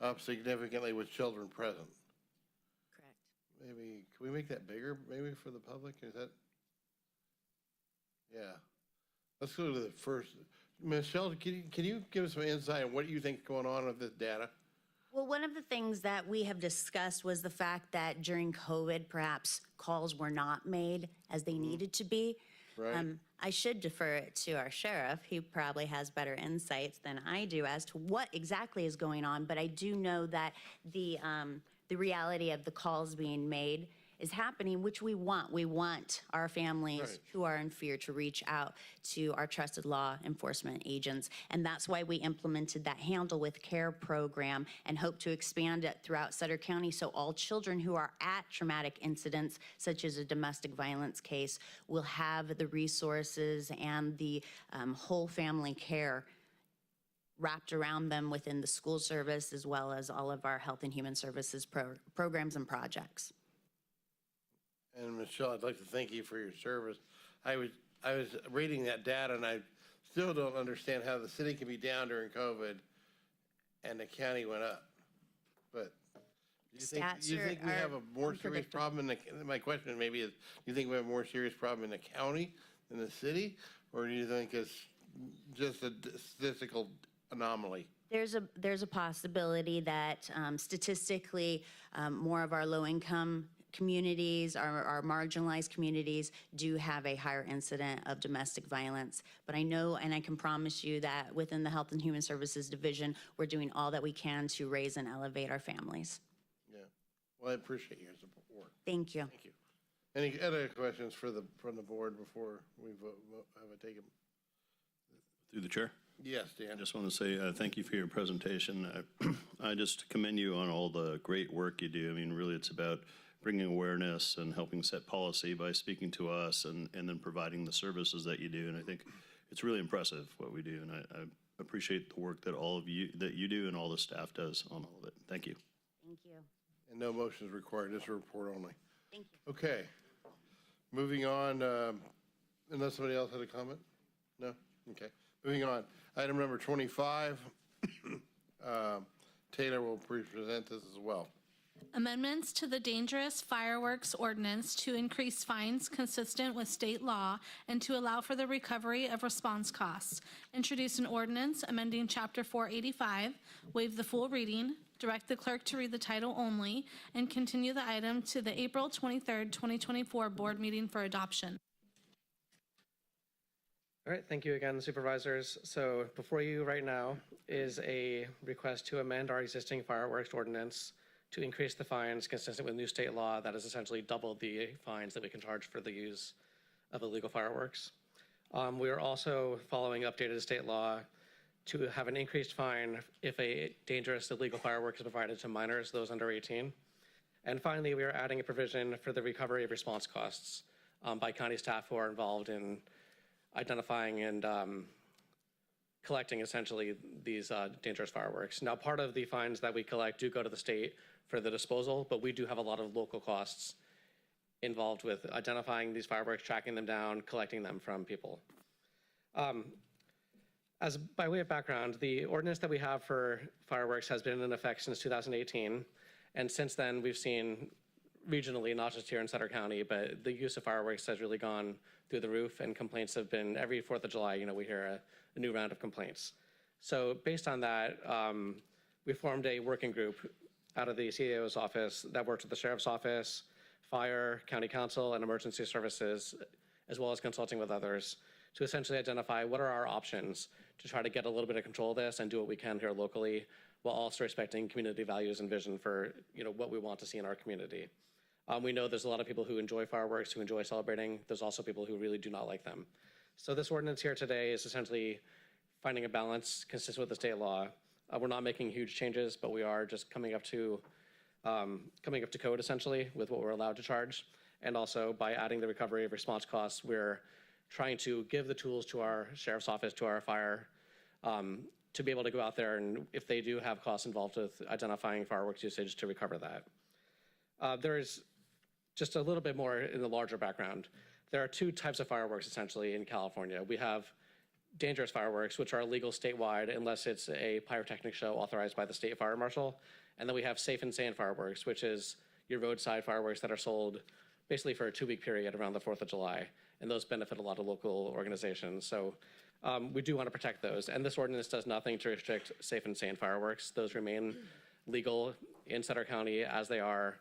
up significantly with children present. Correct. Maybe, can we make that bigger, maybe for the public? Is that? Yeah. Let's go to the first. Michelle, can you give us some insight on what you think is going on with this data? Well, one of the things that we have discussed was the fact that during COVID, perhaps calls were not made as they needed to be. Right. I should defer it to our sheriff. He probably has better insights than I do as to what exactly is going on. But I do know that the reality of the calls being made is happening, which we want. We want our families who are in fear to reach out to our trusted law enforcement agents. And that's why we implemented that Handle with Care program and hope to expand it throughout Sutter County so all children who are at traumatic incidents, such as a domestic violence case, will have the resources and the whole family care wrapped around them within the school service, as well as all of our health and human services programs and projects. And Michelle, I'd like to thank you for your service. I was reading that data, and I still don't understand how the city can be down during COVID and the county went up. But do you think we have a more serious problem my question maybe is, do you think we have a more serious problem in the county than the city? Or do you think it's just a statistical anomaly? There's a possibility that statistically more of our low-income communities, our marginalized communities, do have a higher incident of domestic violence. But I know, and I can promise you that within the Health and Human Services Division, we're doing all that we can to raise and elevate our families. Yeah. Well, I appreciate your support. Thank you. Thank you. Any other questions from the board before we have a take? Through the chair? Yes, Dan. I just want to say thank you for your presentation. I just commend you on all the great work you do. I mean, really, it's about bringing awareness and helping set policy by speaking to us and then providing the services that you do. And I think it's really impressive what we do. And I appreciate the work that you do and all the staff does on all of it. Thank you. Thank you. And no motions required, just a report only. Thank you. Okay. Moving on, unless somebody else had a comment? No? Okay. Moving on. Item number 25. Taylor will present this as well. Amendments to the Dangerous Fireworks Ordinance to increase fines consistent with state law and to allow for the recovery of response costs. Introduce an ordinance amending Chapter 485, waive the full reading, direct the clerk to read the title only, and continue the item to the April 23rd, 2024 board meeting for adoption. All right, thank you again, supervisors. So before you right now is a request to amend our existing fireworks ordinance to increase the fines consistent with new state law that has essentially doubled the fines that we can charge for the use of illegal fireworks. We are also following updated state law to have an increased fine if a dangerous illegal firework is provided to minors, those under 18. And finally, we are adding a provision for the recovery of response costs by county staff who are involved in identifying and collecting essentially these dangerous fireworks. Now, part of the fines that we collect do go to the state for the disposal, but we do have a lot of local costs involved with identifying these fireworks, tracking them down, collecting them from people. As by way of background, the ordinance that we have for fireworks has been in effect since 2018. And since then, we've seen regionally, not just here in Sutter County, but the use of fireworks has really gone through the roof, and complaints have been, every 4th of July, we hear a new round of complaints. So based on that, we formed a working group out of the CAO's office that worked with the sheriff's office, fire, county council, and emergency services, as well as consulting with others to essentially identify what are our options to try to get a little bit of control of this and do what we can here locally, while also respecting community values and vision for what we want to see in our community. We know there's a lot of people who enjoy fireworks, who enjoy celebrating. There's also people who really do not like them. So this ordinance here today is essentially finding a balance consistent with the state law. We're not making huge changes, but we are just coming up to code essentially with what we're allowed to charge. And also by adding the recovery of response costs, we're trying to give the tools to our sheriff's office, to our fire, to be able to go out there and if they do have costs involved with identifying fireworks usage, to recover that. There is just a little bit more in the larger background. There are two types of fireworks essentially in California. We have dangerous fireworks, which are illegal statewide unless it's a pyrotechnic show authorized by the state fire marshal. And then we have safe and sane fireworks, which is your roadside fireworks that are sold basically for a 2-week period around the 4th of July. And those benefit a lot of local organizations. So we do want to protect those. And this ordinance does nothing to restrict safe and sane fireworks. Those remain legal in Sutter County as they are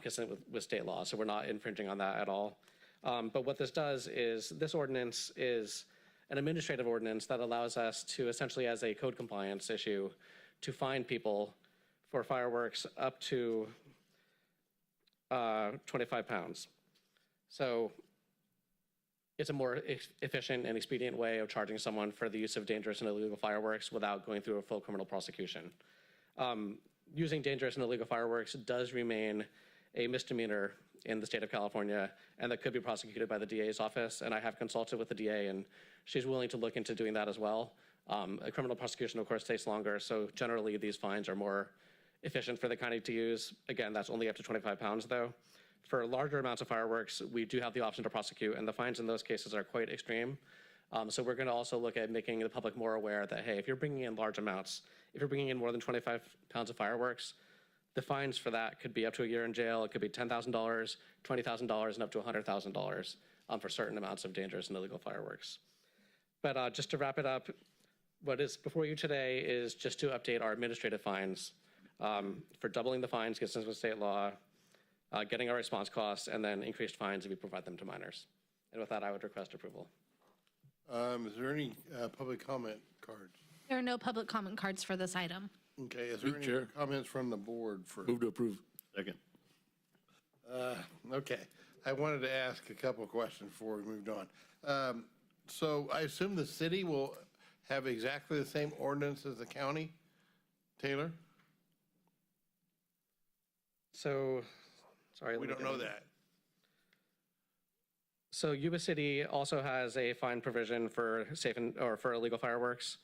consistent with state law. So we're not infringing on that at all. But what this does is this ordinance is an administrative ordinance that allows us to essentially, as a code compliance issue, to fine people for fireworks up to 25 pounds. So it's a more efficient and expedient way of charging someone for the use of dangerous and illegal fireworks without going through a full criminal prosecution. Using dangerous and illegal fireworks does remain a misdemeanor in the state of California, and that could be prosecuted by the DA's office. And I have consulted with the DA, and she's willing to look into doing that as well. A criminal prosecution, of course, takes longer, so generally these fines are more efficient for the county to use. Again, that's only up to 25 pounds, though. For larger amounts of fireworks, we do have the option to prosecute, and the fines in those cases are quite extreme. So we're going to also look at making the public more aware that, hey, if you're bringing in large amounts, if you're bringing in more than 25 pounds of fireworks, the fines for that could be up to a year in jail. It could be $10,000, $20,000, and up to $100,000 for certain amounts of dangerous and illegal fireworks. But just to wrap it up, what is before you today is just to update our administrative fines for doubling the fines consistent with state law, getting our response costs, and then increased fines if we provide them to minors. And with that, I would request approval. Is there any public comment cards? There are no public comment cards for this item. Okay, is there any comments from the board for? Move to approve. Second. Okay, I wanted to ask a couple of questions before we moved on. So I assume the city will have exactly the same ordinance as the county? Taylor? So, sorry. We don't know that. So Yuba City also has a fine provision for for illegal fireworks.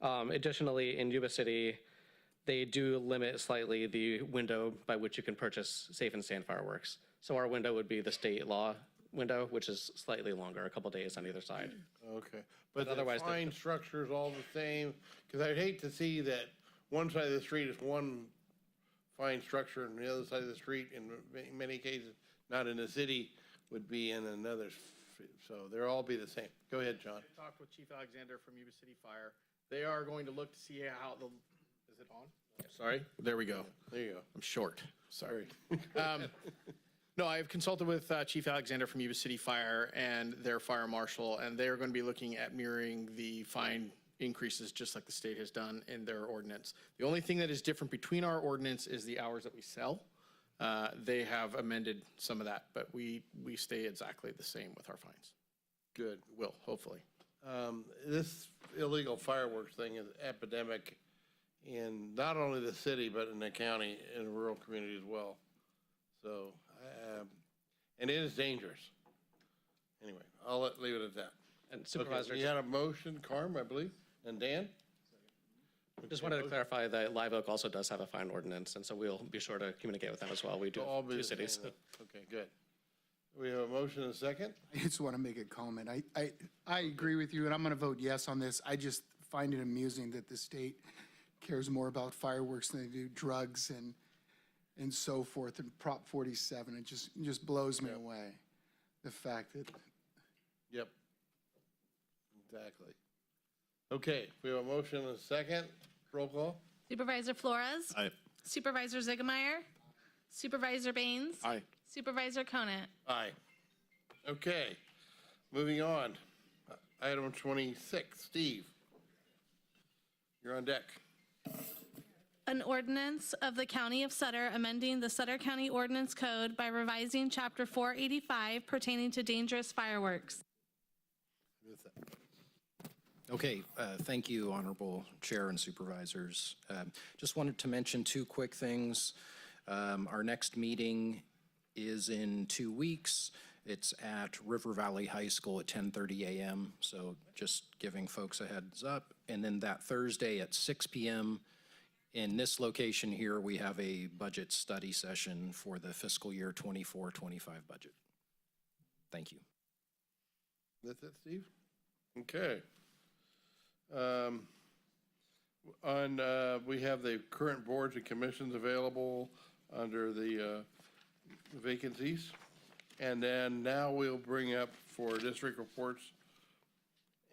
Additionally, in Yuba City, they do limit slightly the window by which you can purchase safe and sane fireworks. So our window would be the state law window, which is slightly longer, a couple days on either side. Okay, but otherwise the fine structure is all the same? Because I'd hate to see that one side of the street is one fine structure and the other side of the street, in many cases, not in the city, would be in another. So they'll all be the same. Go ahead, John. I talked with Chief Alexander from Yuba City Fire. They are going to look to see how the, is it on? Sorry, there we go. There you go. I'm short, sorry. Sorry. No, I've consulted with Chief Alexander from Yuba City Fire and their fire marshal, and they're going to be looking at mirroring the fine increases just like the state has done in their ordinance. The only thing that is different between our ordinance is the hours that we sell. They have amended some of that, but we stay exactly the same with our fines. Good. Will, hopefully. This illegal fireworks thing is epidemic in not only the city, but in the county and rural community as well. So, and it is dangerous. Anyway, I'll leave it at that. And Supervisor, Okay, you had a motion, Carm, I believe, and Dan? just wanted to clarify that Live Oak also does have a fine ordinance, and so we'll be sure to communicate with them as well. We do All be two the cities. same. Okay, good. We have a motion and a second? I just want to make a comment. I agree with you, and I'm going to vote yes on this. I just find it amusing that the state cares more about fireworks than they do drugs and so forth, and Prop 47. It just blows me away, the fact that. Yep. Exactly. Okay, we have a motion and a second. Roll call? Supervisor Flores? Aye. Supervisor Ziegemeier? Supervisor Baines? Aye. Supervisor Conant. Aye. Okay, moving on. Item 26, Steve. You're on deck. An ordinance of the County of Sutter amending the Sutter County Ordinance Code by revising Chapter 485 pertaining to dangerous fireworks. Okay, thank you, Honorable Chair and Supervisors. Just wanted to mention two quick things. Our next meeting is in 2 weeks. It's at River Valley High School at 10:30 a.m., so just giving folks a heads up. And then that Thursday at 6 p.m., in this location here, we have a budget study session for the fiscal year 24-25 budget. Thank you. That's it, Steve? Okay. We have the current boards and commissions available under the vacancies. And then now we'll bring up for district reports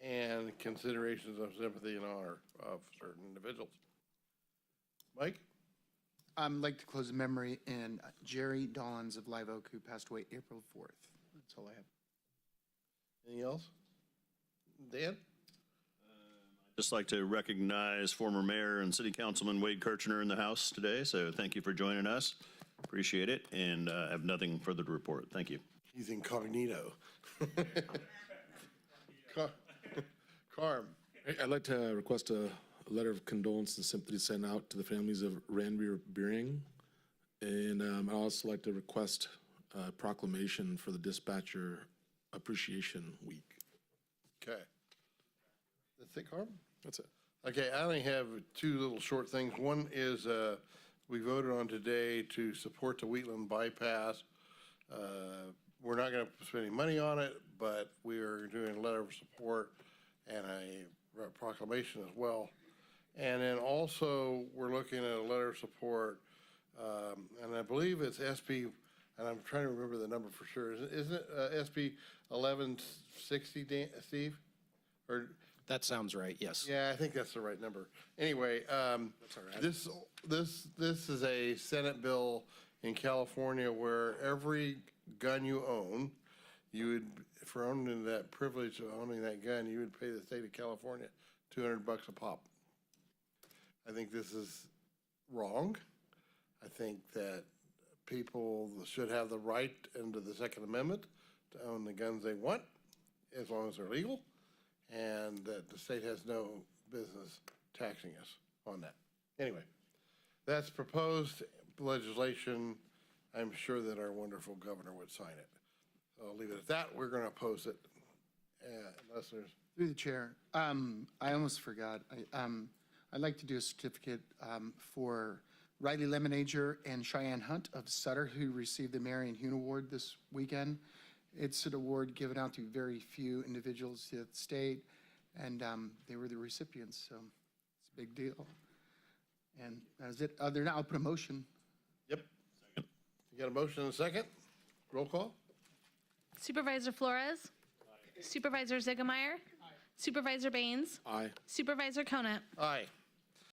and considerations of sympathy and honor of certain individuals. Mike? I'd like to close a memory in Jerry Dollins of Live Oak, who passed away April 4th. That's all I have. Anything else? Dan? Just like to recognize former Mayor and City Councilman Wade Kirchner in the house today, so thank you for joining us. Appreciate it, and I have nothing further to report. Thank you. He's incognito. Carm? I'd like to request a letter of condolence and sympathy sent out to the families of Ranveer Beering. And I'd also like to request a proclamation for the Dispatcher Appreciation Week. Okay. That's it, Carm? That's it. Okay, I only have two little short things. One is we voted on today to support the Wheatland bypass. We're not going to spend any money on it, but we are doing a letter of support and a proclamation as well. And then also, we're looking at a letter of support, and I believe it's SB, and I'm trying to remember the number for sure. Isn't it SB 1160, Steve? Or That sounds right, yes. yeah, I think that's the right number. Anyway, this is a Senate bill in California where every gun you own, you would, for owning that privilege of owning that gun, you would pay the state of California $200 a pop. I think this is wrong. I think that people should have the right under the Second Amendment to own the guns they want, as long as they're legal, and that the state has no business taxing us on that. Anyway, that's proposed legislation. I'm sure that our wonderful governor would sign it. So I'll leave it at that. We're going to oppose it unless there's... Through the chair, I almost forgot. I'd like to do a certificate for Riley Lemonager and Cheyenne Hunt of Sutter, who received the Marion Hune Award this weekend. It's an award given out to very few individuals at the state, and they were the recipients, so it's a big deal. And that is it. Other than that, I'll put a motion. Yep. Second. You got a motion and a second? Roll call? Supervisor Flores? Supervisor Ziegemeier? Supervisor Baines? Aye. Supervisor Conant? Aye.